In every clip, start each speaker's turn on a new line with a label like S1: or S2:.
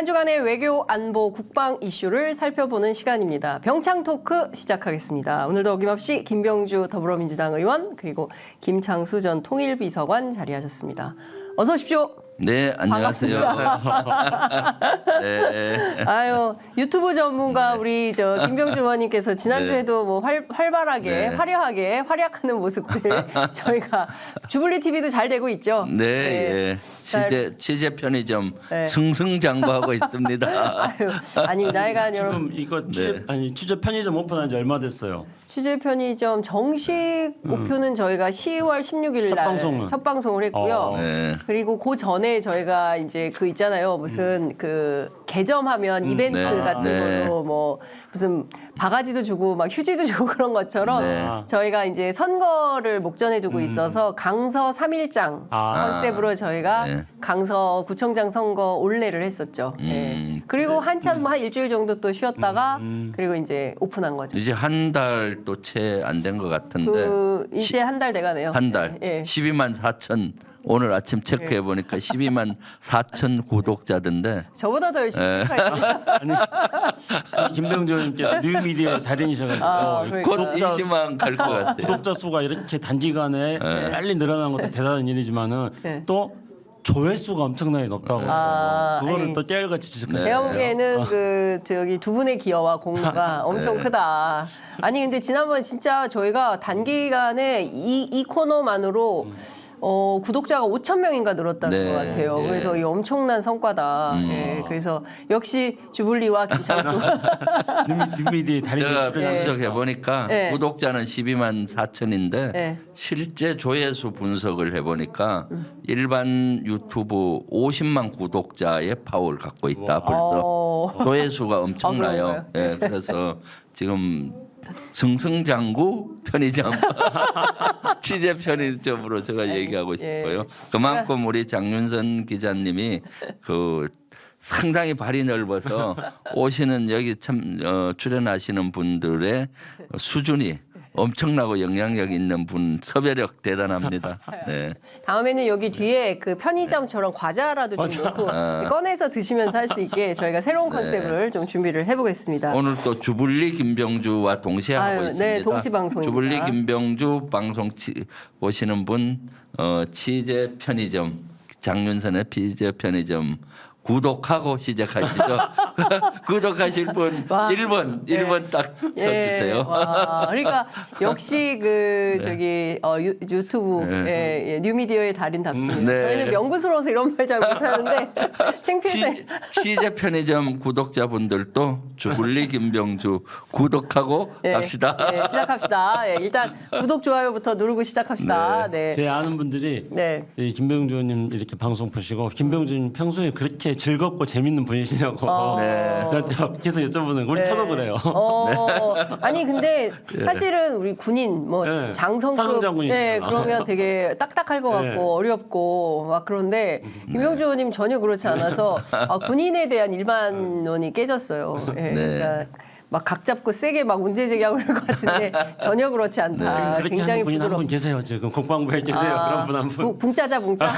S1: 한 주간의 외교, 안보, 국방 이슈를 살펴보는 시간입니다. 병창 토크 시작하겠습니다. 오늘도 어김없이 김병주 더불어민주당 의원 그리고 김창수 전 통일비서관 자리하셨습니다. 어서 오십시오.
S2: 네, 안녕하세요. 네.
S1: 아유, 유튜브 전문가 우리 저 김병주 의원님께서 지난주에도 뭐 활발하게 화려하게 활약하는 모습들 저희가 주블리 TV도 잘 되고 있죠.
S2: 네, 예. 취재 편의점
S1: 네.
S2: 승승장구하고 있습니다.
S1: 아유, 아닙니다. 하여간 여러분
S3: 지금 이거 취재 편의점 오픈한 지 얼마 됐어요?
S1: 취재 편의점 정식 목표는 저희가 10월 16일 날 첫 방송을 했고요.
S2: 네.
S1: 그리고 그 전에 저희가 이제 그 있잖아요. 무슨 그 개점하면 이벤트
S2: 네.
S1: 같은
S2: 네.
S1: 걸로 뭐 무슨 바가지도 주고 막 휴지도 주고 그런 것처럼
S2: 네.
S1: 저희가 이제 선거를 목전에 두고 있어서 강서 3일장 컨셉으로 저희가
S2: 네.
S1: 강서 구청장 선거 올레를 했었죠. 네. 그리고 한참 한 일주일 정도 또 쉬었다가 그리고 이제 오픈한 거죠.
S2: 이제 한 달도 채 안 된 것 같은데
S1: 그 이제 한 달 돼가네요.
S2: 한 달
S1: 예.
S2: 12만 4천 오늘 아침 체크해 보니까 12만 4천 구독자던데.
S1: 저보다 더 열심히 생각하시죠.
S3: 아니, 김병주 의원님께서 뉴미디어의 달인이셔가지고
S1: 그러니까.
S2: 곧 20만 갈 것 같아요.
S3: 구독자 수가 이렇게 단기간에 빨리 늘어난 것도 대단한 일이지만은
S1: 네.
S3: 또 조회수가 엄청나게 높다고 그거를
S1: 아니,
S3: 또 깨알같이 지적하세요.
S1: 제가 보기에는 그 저기 두 분의 기여와 공로가 엄청 크다. 아니 근데 지난번 진짜 저희가 단기간에 이 코너만으로 구독자가 5천 명인가 늘었다는
S2: 네,
S1: 것 같아요.
S2: 예.
S1: 그래서 이 엄청난 성과다. 예, 그래서 역시 주블리와 김창수.
S3: 뉴미디어의 달인이
S2: 제가
S3: 출연하셔서
S2: 분석해 보니까
S1: 네.
S2: 구독자는 12만 4천인데
S1: 네.
S2: 실제 조회수 분석을 해 보니까 일반 유튜브 50만 구독자의 파워를 갖고 있다. 벌써 조회수가 엄청나요.
S1: 그런가요?
S2: 예, 그래서 지금 승승장구 편의점 취재 편의점으로 제가 얘기하고 싶어요. 그만큼 우리 장윤선 기자님이 그 상당히 발이 넓어서 오시는 여기 참 출연하시는 분들의 수준이 엄청나고 영향력 있는 분 섭외력 대단합니다. 네.
S1: 다음에는 여기 뒤에 그 편의점처럼 과자라도 좀 넣고 꺼내서 드시면서 할 수 있게 저희가 새로운 컨셉을 좀 준비를 해보겠습니다.
S2: 오늘 또 주블리 김병주와 동시에 하고
S1: 아유,
S2: 있습니다.
S1: 네, 동시 방송입니다.
S2: 주블리 김병주 방송 보시는 분 취재 편의점 장윤선의 취재 편의점 구독하고 시작하시죠. 구독하실 분 1번 딱 써주세요.
S1: 와, 그러니까 역시 그 저기 유튜브 뉴미디어의 달인답습니다.
S2: 네.
S1: 저희는 명구스러워서 이런 말 잘 못하는데 창피해서
S2: 취재 편의점 구독자분들도 주블리 김병주 구독하고 갑시다.
S1: 네, 시작합시다. 일단 구독 좋아요부터 누르고 시작합시다. 네.
S3: 제 아는 분들이
S1: 네.
S3: 이 김병주 의원님 이렇게 방송 보시고 김병주 의원님 평소에 그렇게 즐겁고 재밌는 분이시냐고
S2: 네.
S3: 제가 계속 여쭤보는 거 우리 쳐도 그래요.
S1: 아니 근데 사실은 우리 군인 뭐
S3: 네.
S1: 장성급
S3: 사성장군이시잖아.
S1: 그러면 되게 딱딱할 것 같고 어렵고 막 그런데 김병주 의원님 전혀 그렇지 않아서 군인에 대한 일반론이 깨졌어요. 그러니까 막 각 잡고 세게 막 문제 제기하고 그럴 것 같은데 전혀 그렇지 않다.
S3: 지금 그렇게
S1: 굉장히
S3: 하는 분이 한 분
S1: 부드럽고.
S3: 계세요. 지금 국방부에 계세요. 그런 분 한 분.
S1: 붕짜자 붕짜.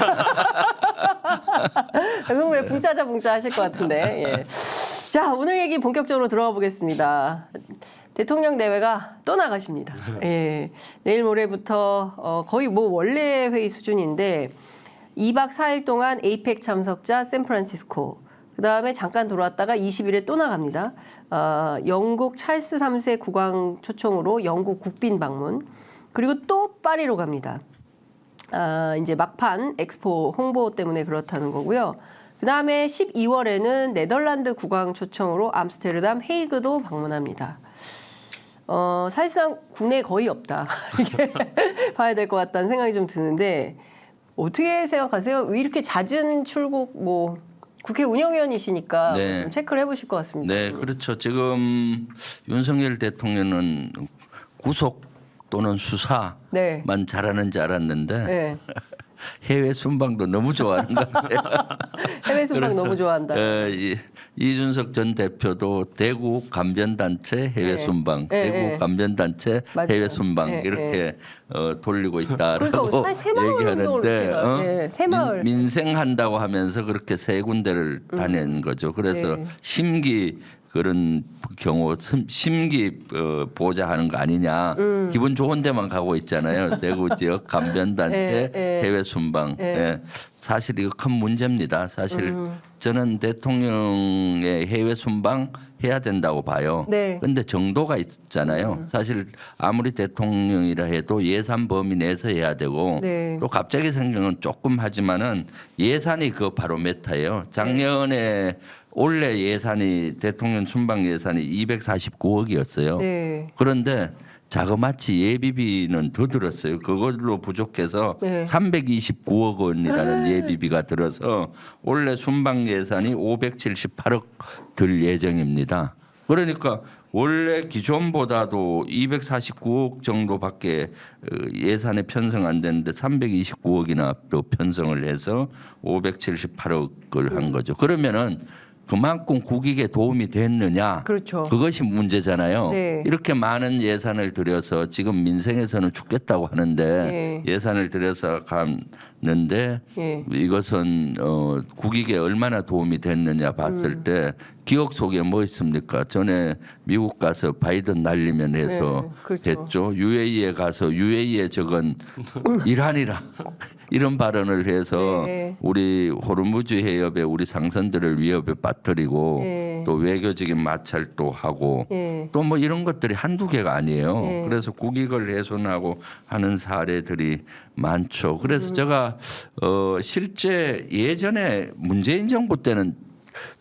S1: 그럼 왜 붕짜자 붕짜 하실 것 같은데. 예. 자 오늘 얘기 본격적으로 들어가 보겠습니다. 대통령 대회가 또 나가십니다. 예. 내일 모레부터 거의 뭐 원래 회의 수준인데 2박 4일 동안 에이펙 참석자 샌프란시스코. 그 다음에 잠깐 돌아왔다가 20일에 또 나갑니다. 영국 찰스 3세 국왕 초청으로 영국 국빈 방문. 그리고 또 파리로 갑니다. 이제 막판 엑스포 홍보 때문에 그렇다는 거고요. 그 다음에 12월에는 네덜란드 국왕 초청으로 암스테르담 헤이그도 방문합니다. 사실상 국내에 거의 없다. 이렇게 봐야 될 것 같다는 생각이 좀 드는데 어떻게 생각하세요? 왜 이렇게 잦은 출국 뭐 국회 운영위원이시니까
S2: 네.
S1: 좀 체크를 해보실 것 같습니다.
S2: 네, 그렇죠. 지금 윤석열 대통령은 구속 또는 수사만
S1: 네.
S2: 잘하는 줄 알았는데
S1: 네.
S2: 해외 순방도 너무 좋아하는 것 같아요.
S1: 해외 순방
S2: 그래서,
S1: 너무 좋아한다.
S2: 이준석 전 대표도 대구 감변단체 해외 순방, 대구 감변단체
S1: 맞아요.
S2: 해외 순방
S1: 네,
S2: 이렇게 돌리고 있다라고
S1: 그러니까 새마을 운동을
S2: 얘기하는데
S1: 제가, 네, 새마을.
S2: 민생한다고 하면서 그렇게 세 군데를 다닌 거죠. 그래서
S1: 네.
S2: 심기 그런 경우 심기 보좌하는 거 아니냐. 기분 좋은 데만 가고 있잖아요. 대구 지역 감변단체 해외 순방. 예. 사실 이거 큰 문제입니다. 사실 저는 대통령의 해외 순방 해야 된다고 봐요.
S1: 네.
S2: 그런데 정도가 있잖아요. 사실 아무리 대통령이라 해도 예산 범위 내에서 해야 되고
S1: 네.
S2: 또 갑자기 생긴 건 조금 하지만은 예산이 그 바로 메타예요. 작년에 올해 예산이 대통령 순방 예산이 249억이었어요.
S1: 네.
S2: 그런데 자그마치 예비비는 더 들었어요. 그걸로 부족해서
S1: 네.
S2: 329억 원이라는 예비비가 들어서 올해 순방 예산이 578억 들 예정입니다. 그러니까 원래 기존보다도 249억 정도밖에 예산에 편성 안 되는데 329억이나 또 편성을 해서 578억을 한 거죠. 그러면은 그만큼 국익에 도움이 됐느냐?
S1: 그렇죠.
S2: 그것이 문제잖아요.
S1: 네.
S2: 이렇게 많은 예산을 들여서 지금 민생에서는 죽겠다고 하는데 예산을 들여서 갔는데
S1: 예.
S2: 이것은 국익에 얼마나 도움이 됐느냐 봤을 때 기억 속에 뭐 있습니까? 전에 미국 가서 바이든 날리면 해서
S1: 그렇죠.
S2: 했죠. UAE에 가서 UAE에 적은 이란이라 이런 발언을 해서
S1: 네.
S2: 우리 호르무즈 해협에 우리 상선들을 위협에 빠뜨리고
S1: 네.
S2: 또 외교적인 마찰도 하고
S1: 네.
S2: 또 뭐 이런 것들이 한두 개가 아니에요.
S1: 네.
S2: 그래서 국익을 훼손하고 하는 사례들이 많죠. 그래서 제가 실제 예전에 문재인 정부 때는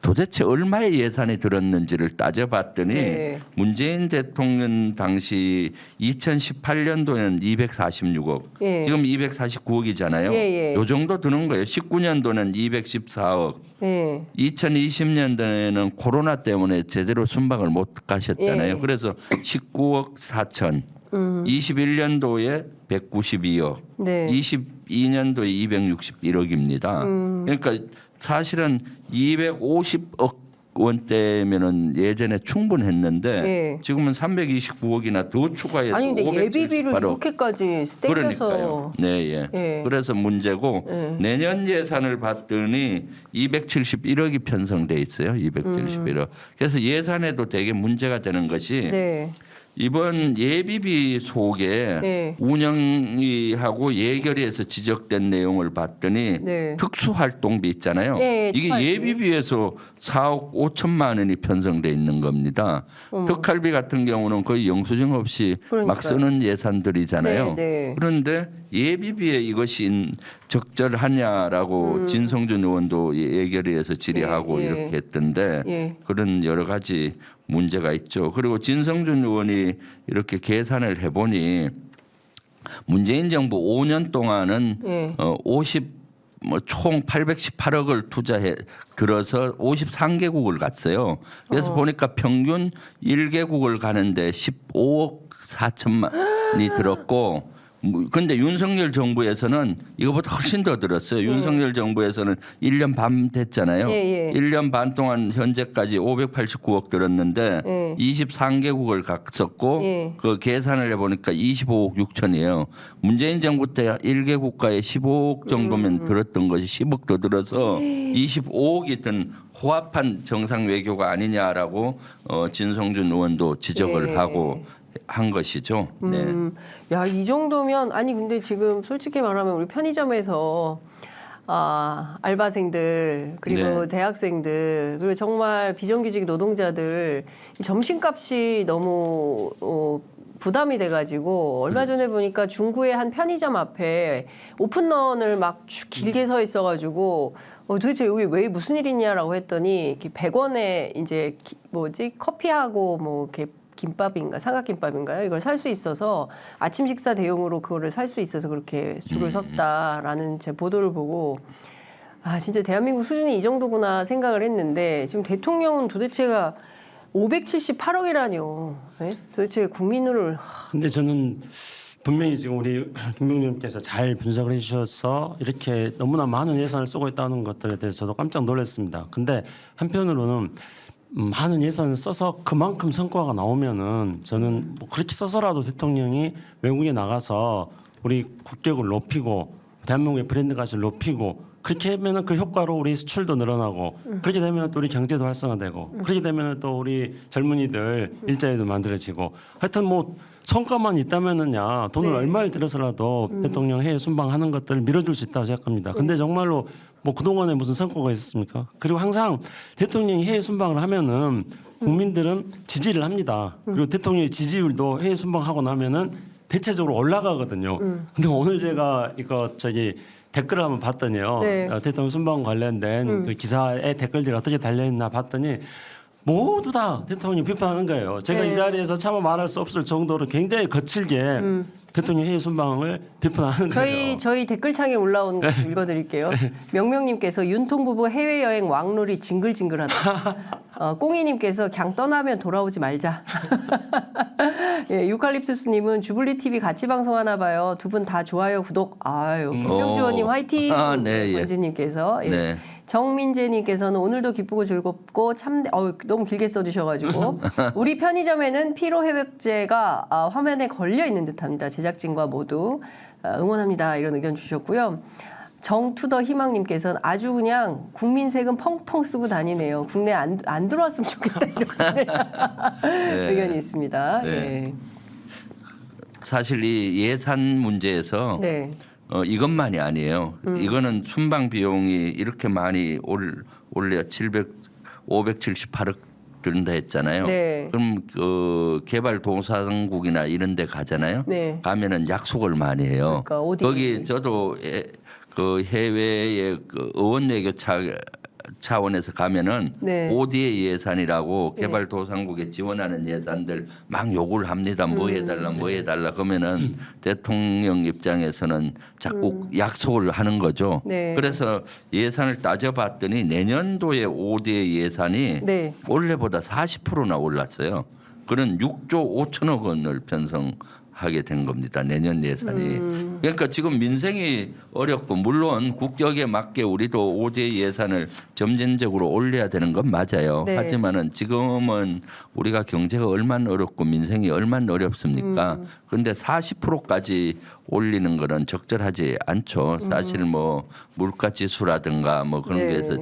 S2: 도대체 얼마의 예산이 들었는지를 따져봤더니
S1: 네.
S2: 문재인 대통령 당시 2018년도에는 246억,
S1: 예.
S2: 지금 249억이잖아요.
S1: 예.
S2: 요 정도 드는 거예요. 19년도는 214억.
S1: 예.
S2: 2020년도에는 코로나 때문에 제대로 순방을 못 가셨잖아요.
S1: 예.
S2: 그래서 19억 4천. 21년도에 192억.
S1: 네.
S2: 22년도에 261억입니다. 그러니까 사실은 250억 원대면은 예전에 충분했는데
S1: 예.
S2: 지금은 329억이나 더 추가해서
S1: 아니 근데
S2: 578억.
S1: 예비비를 이렇게까지 땡겨서
S2: 그러니까요. 네, 예.
S1: 예.
S2: 그래서 문제고 내년 예산을 봤더니 271억이 편성돼 있어요. 271억. 그래서 예산에도 되게 문제가 되는 것이
S1: 네.
S2: 이번 예비비 속에
S1: 네.
S2: 운영이 하고 예결위에서 지적된 내용을 봤더니
S1: 네.
S2: 특수활동비 있잖아요.
S1: 예,
S2: 이게
S1: 특활비.
S2: 예비비에서 4억 5천만 원이 편성돼 있는 겁니다. 특활비 같은 경우는 거의 영수증 없이
S1: 그러니까요.
S2: 막 쓰는 예산들이잖아요.
S1: 네, 네.
S2: 그런데 예비비에 이것이 적절하냐라고 진성준 의원도 예결위에서 질의하고
S1: 예, 예.
S2: 이렇게 했던데
S1: 예.
S2: 그런 여러 가지 문제가 있죠. 그리고 진성준 의원이 이렇게 계산을 해보니 문재인 정부 5년 동안은
S1: 예.
S2: 총 818억을 투자해 들어서 53개국을 갔어요. 그래서 보니까 평균 1개국을 가는데 15억 4천만이 들었고 근데 윤석열 정부에서는 이거보다 훨씬 더 들었어요. 윤석열 정부에서는 1년 반 됐잖아요.
S1: 예.
S2: 1년 반 동안 현재까지 589억 들었는데
S1: 예.
S2: 23개국을 갔었고
S1: 예.
S2: 그 계산을 해보니까 25억 6천이에요. 문재인 정부 때 1개국가에 15억 정도면 들었던 것이 10억 더 들어서 25억이 든 호합한 정상 외교가 아니냐라고 진성준 의원도 지적을
S1: 예.
S2: 하고 한 것이죠. 네.
S1: 야, 이 정도면 아니 근데 지금 솔직히 말하면 우리 편의점에서 알바생들 그리고
S2: 네.
S1: 대학생들 그리고 정말 비정규직 노동자들 이 점심값이 너무 부담이 돼가지고 얼마 전에 보니까 중구의 한 편의점 앞에 오픈런을 막 길게 서 있어가지고 도대체 여기 왜 무슨 일 있냐라고 했더니 이렇게 100원에 이제 커피하고 뭐 이렇게 김밥인가 삼각김밥인가요? 이걸 살 수 있어서 아침 식사 대용으로 그거를 살 수 있어서 그렇게 줄을 섰다라는 제 보도를 보고 진짜 대한민국 수준이 이 정도구나 생각을 했는데 지금 대통령은 도대체가 578억이라뇨. 네? 도대체 국민을
S3: 근데 저는 분명히 지금 우리 김병준님께서 잘 분석을 해주셔서 이렇게 너무나 많은 예산을 쓰고 있다는 것들에 대해서 저도 깜짝 놀랐습니다. 근데 한편으로는 많은 예산을 써서 그만큼 성과가 나오면은 저는 뭐 그렇게 써서라도 대통령이 외국에 나가서 우리 국격을 높이고 대한민국의 브랜드 가치를 높이고 그렇게 하면은 그 효과로 우리 수출도 늘어나고 그렇게 되면 또 우리 경제도 활성화되고 그렇게 되면 또 우리 젊은이들 일자리도 만들어지고 하여튼 뭐 성과만 있다면은야 돈을
S1: 네.
S3: 얼마를 들여서라도 대통령 해외 순방하는 것들을 밀어줄 수 있다고 생각합니다. 근데 정말로 뭐 그동안에 무슨 성과가 있었습니까? 그리고 항상 대통령이 해외 순방을 하면은 국민들은 지지를 합니다. 그리고 대통령의 지지율도 해외 순방하고 나면은 대체적으로 올라가거든요. 근데 오늘 제가 이거 댓글을 한번 봤더니요.
S1: 네.
S3: 대통령 순방 관련된 그 기사에 댓글들이 어떻게 달려있나 봤더니 모두 다 대통령 비판하는 거예요. 제가
S1: 네.
S3: 이 자리에서 차마 말할 수 없을 정도로 굉장히 거칠게 대통령 해외 순방을 비판하는 거예요.
S1: 저희 댓글창에 올라온 거 읽어드릴게요. 명명님께서 윤통 부부 해외여행 왕놀이 징글징글하다. 꽁이님께서 그냥 떠나면 돌아오지 말자. 예, 유칼립투스님은 주블리 TV 같이 방송하나 봐요. 두 분 다 좋아요 구독. 아유 김영주원님 화이팅.
S2: 아, 네, 예.
S1: 권지님께서 예.
S2: 네.
S1: 정민재님께서는 오늘도 기쁘고 즐겁고 참 너무 길게 써주셔가지고 우리 편의점에는 피로 회복제가 화면에 걸려 있는 듯합니다. 제작진과 모두 응원합니다. 이런 의견 주셨고요. 정투더 희망님께서는 아주 그냥 국민 세금 펑펑 쓰고 다니네요. 국내 안 들어왔으면 좋겠다 이런 의견이 있습니다.
S2: 네.
S1: 예.
S2: 사실 이 예산 문제에서
S1: 네.
S2: 이것만이 아니에요. 이거는 순방 비용이 이렇게 많이 올려 578억 든다 했잖아요.
S1: 네.
S2: 그럼 그 개발도상국이나 이런 데 가잖아요.
S1: 네.
S2: 가면은 약속을 많이 해요.
S1: 그러니까 어디
S2: 거기 저도 그 해외의 그 의원 외교 차원에서 가면은
S1: 네.
S2: ODA 예산이라고 개발도상국에 지원하는 예산들 막 요구를 합니다. 뭐 해달라 뭐 해달라 그러면은 대통령 입장에서는 자꾸 약속을 하는 거죠.
S1: 네.
S2: 그래서 예산을 따져봤더니 내년도의 ODA 예산이
S1: 네.
S2: 올해보다 40%나 올랐어요. 그런 6조 5천억 원을 편성하게 된 겁니다. 내년 예산이. 그러니까 지금 민생이 어렵고 물론 국격에 맞게 우리도 ODA 예산을 점진적으로 올려야 되는 건 맞아요.
S1: 네.
S2: 하지만은 지금은 우리가 경제가 얼마나 어렵고 민생이 얼마나 어렵습니까? 그런데 40%까지 올리는 거는 적절하지 않죠. 사실 뭐 물가 지수라든가 뭐 그런
S1: 네.
S2: 게 해서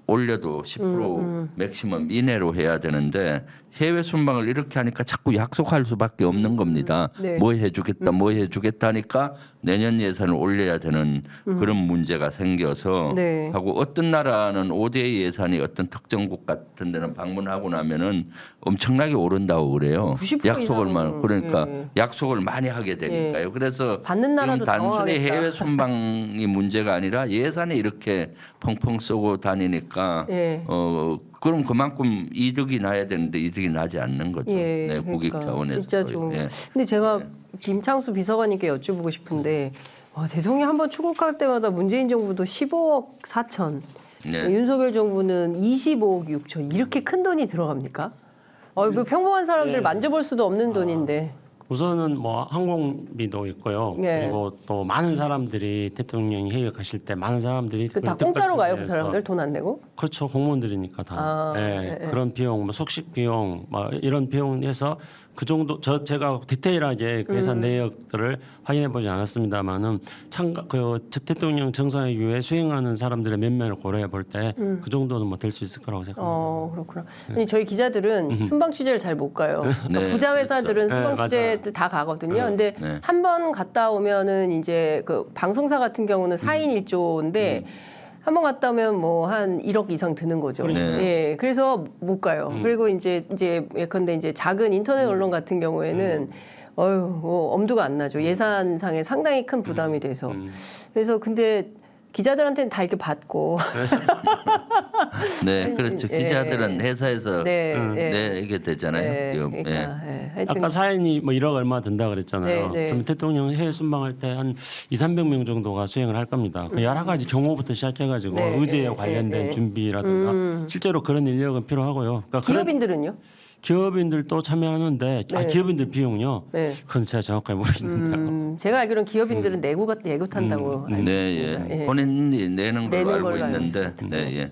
S2: 올려도 10% 맥시멈 이내로 해야 되는데 해외 순방을 이렇게 하니까 자꾸 약속할 수밖에 없는 겁니다.
S1: 네.
S2: 뭐 해주겠다, 뭐 해주겠다 하니까 내년 예산을 올려야 되는 그런 문제가 생겨서
S1: 네.
S2: 하고 어떤 나라는 ODA 예산이 어떤 특정국 같은 데는 방문하고 나면은 엄청나게 오른다고 그래요.
S1: 90%
S2: 약속을
S1: 이상은,
S2: 많이 그러니까
S1: 예.
S2: 약속을 많이 하게 되니까요. 그래서
S1: 받는 나라도
S2: 지금 단순히
S1: 당황하겠다.
S2: 해외 순방이 문제가 아니라 예산이 이렇게 펑펑 쏘고 다니니까
S1: 예.
S2: 그럼 그만큼 이득이 나야 되는데 이득이 나지 않는 거죠.
S1: 예,
S2: 네, 국익
S1: 그러니까
S2: 차원에서.
S1: 진짜 좀.
S2: 예.
S1: 근데 제가 김창수 비서관님께 여쭈보고 싶은데 대통령 한번 출국할 때마다 문재인 정부도 15억 4천,
S2: 네.
S1: 윤석열 정부는 25억 6천 이렇게 큰 돈이 들어갑니까? 뭐 평범한 사람들 만져볼 수도 없는 돈인데.
S3: 우선은 뭐 항공비도 있고요.
S1: 네.
S3: 그리고 또 많은 사람들이 대통령이 해외 가실 때 많은 사람들이
S1: 다
S3: 그걸
S1: 공짜로 가요, 그
S3: 뜻받치기
S1: 사람들
S3: 위해서
S1: 돈 안 내고?
S3: 그렇죠. 공무원들이니까 다.
S1: 아,
S3: 예,
S1: 네,
S3: 그런 비용, 뭐 숙식 비용, 뭐 이런 비용에서 그 정도 제가 디테일하게 그 예산 내역들을 확인해 보지 않았습니다만은 대통령 정상회의에 수행하는 사람들의 면면을 고려해 볼 때 그 정도는 뭐 될 수 있을 거라고 생각합니다.
S1: 그렇구나. 아니, 저희 기자들은 순방 취재를 잘 못 가요. 그러니까
S2: 네,
S1: 부자 회사들은
S3: 그렇죠.
S1: 순방
S3: 네,
S1: 취재들 다 가거든요. 근데
S2: 네.
S1: 한 번 갔다 오면은 이제 그 방송사 같은 경우는 4인 1조인데 한 번 갔다 오면 뭐 한 1억 이상 드는 거죠.
S2: 네.
S1: 예, 그래서 못 가요. 그리고 이제 예컨대 이제 작은 인터넷 언론 같은 경우에는 뭐 엄두가 안 나죠. 예산상에 상당히 큰 부담이 돼서. 그래서 근데 기자들한테는 다 이렇게 받고.
S2: 네, 그렇죠.
S1: 예,
S2: 기자들은 회사에서
S1: 네, 예.
S2: 내게 되잖아요.
S1: 네,
S2: 예.
S1: 그러니까, 하여튼
S3: 아까 사연이 뭐 1억 얼마 든다 그랬잖아요.
S1: 네, 네.
S3: 그럼 대통령 해외 순방할 때 한 200~300명 정도가 수행을 할 겁니다. 그 여러 가지 경호부터 시작해가지고
S1: 네,
S3: 의제에
S1: 네,
S3: 관련된
S1: 네.
S3: 준비라든가 실제로 그런 인력은 필요하고요. 그러니까 그런
S1: 기업인들은요?
S3: 기업인들도 참여하는데
S1: 네.
S3: 기업인들 비용요.
S1: 네.
S3: 그건 제가 정확하게 모르겠네요.
S1: 제가 알기로는 기업인들은 내고 탄다고 알고
S2: 네,
S1: 있습니다.
S2: 예.
S1: 예.
S2: 본인이 내는 걸로
S1: 내는
S2: 알고
S1: 걸로 알고
S2: 있는데,
S1: 있습니다.
S2: 네, 예.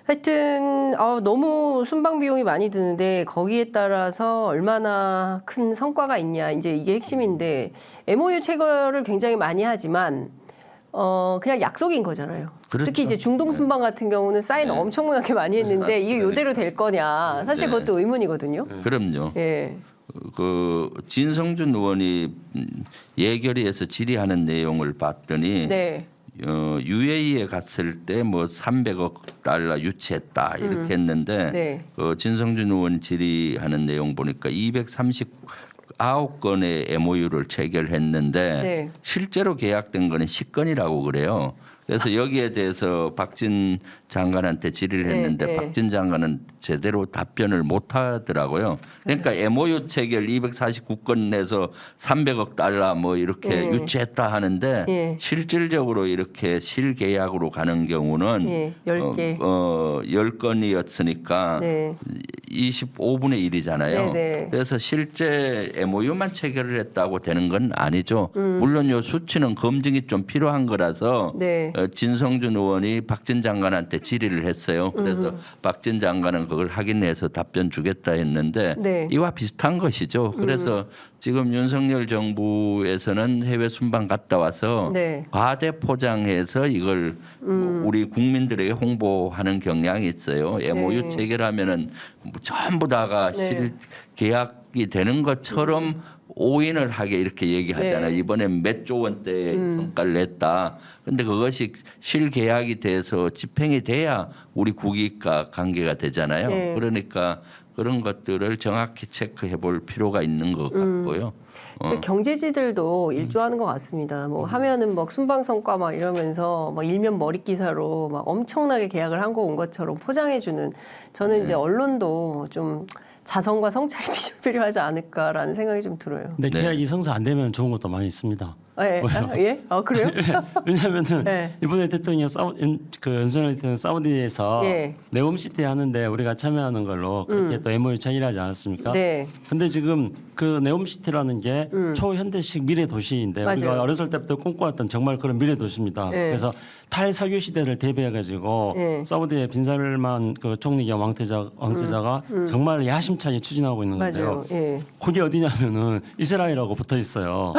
S1: 하여튼 너무 순방 비용이 많이 드는데 거기에 따라서 얼마나 큰 성과가 있냐 이제 이게 핵심인데 MOU 체결을 굉장히 많이 하지만 그냥 약속인 거잖아요.
S2: 그렇죠.
S1: 특히 이제 중동 순방 같은 경우는 사인 엄청나게 많이 했는데 이게 요대로 될 거냐 사실 그것도 의문이거든요.
S2: 그럼요.
S1: 예.
S2: 그 진성준 의원이 예결위에서 질의하는 내용을 봤더니
S1: 네.
S2: UAE에 갔을 때 뭐 300억 달러 유치했다 이렇게 했는데
S1: 네.
S2: 그 진성준 의원 질의하는 내용 보니까 239건의 MOU를 체결했는데
S1: 네.
S2: 실제로 계약된 거는 10건이라고 그래요. 그래서 여기에 대해서 박진 장관한테 질의를 했는데
S1: 네.
S2: 박진 장관은 제대로 답변을 못 하더라고요. 그러니까 MOU 체결 249건 내서 300억 달러 뭐 이렇게 유치했다 하는데
S1: 예.
S2: 실질적으로 이렇게 실계약으로 가는 경우는
S1: 예, 10개.
S2: 10건이었으니까
S1: 네.
S2: 25분의 1이잖아요.
S1: 네.
S2: 그래서 실제 MOU만 체결을 했다고 되는 건 아니죠. 물론 요 수치는 검증이 좀 필요한 거라서
S1: 네.
S2: 진성준 의원이 박진 장관한테 질의를 했어요. 그래서 박진 장관은 그걸 확인해서 답변 주겠다 했는데
S1: 네.
S2: 이와 비슷한 것이죠. 그래서 지금 윤석열 정부에서는 해외 순방 갔다 와서
S1: 네.
S2: 과대 포장해서 이걸 우리 국민들에게 홍보하는 경향이 있어요. MOU 체결하면은 전부 다가 실 계약이 되는 것처럼 오인을 하게 이렇게 얘기하잖아요.
S1: 네.
S2: 이번엔 몇 조 원대의 성과를 냈다. 그런데 그것이 실계약이 돼서 집행이 돼야 우리 국익과 관계가 되잖아요.
S1: 네.
S2: 그러니까 그런 것들을 정확히 체크해 볼 필요가 있는 것 같고요.
S1: 그 경제지들도 일조하는 것 같습니다. 뭐 하면은 막 순방 성과 막 이러면서 막 일면 머릿 기사로 막 엄청나게 계약을 한 거 온 것처럼 포장해주는 저는 이제 언론도 좀 자성과 성찰이 필요하지 않을까라는 생각이 좀 들어요.
S3: 근데 계약이 성사 안 되면 좋은 것도 많이 있습니다.
S1: 예? 예? 그래요?
S3: 왜냐하면은
S1: 네.
S3: 이번에 대통령 윤석열 대통령 사우디에서
S1: 예.
S3: 네옴시티 하는데 우리가 참여하는 걸로 그렇게 또 MOU 체결하지 않았습니까?
S1: 네.
S3: 근데 지금 그 네옴시티라는 게 초현대식 미래 도시인데
S1: 맞아요.
S3: 우리가 어렸을 때부터 꿈꿔왔던 정말 그런 미래 도시입니다.
S1: 예.
S3: 그래서 탈석유 시대를 대비해가지고
S1: 예.
S3: 사우디의 빈살만 그 총리 겸 왕세자가 정말 야심차게 추진하고 있는 건데요.
S1: 맞아요. 예.
S3: 그게 어디냐면은 이스라엘하고 붙어 있어요.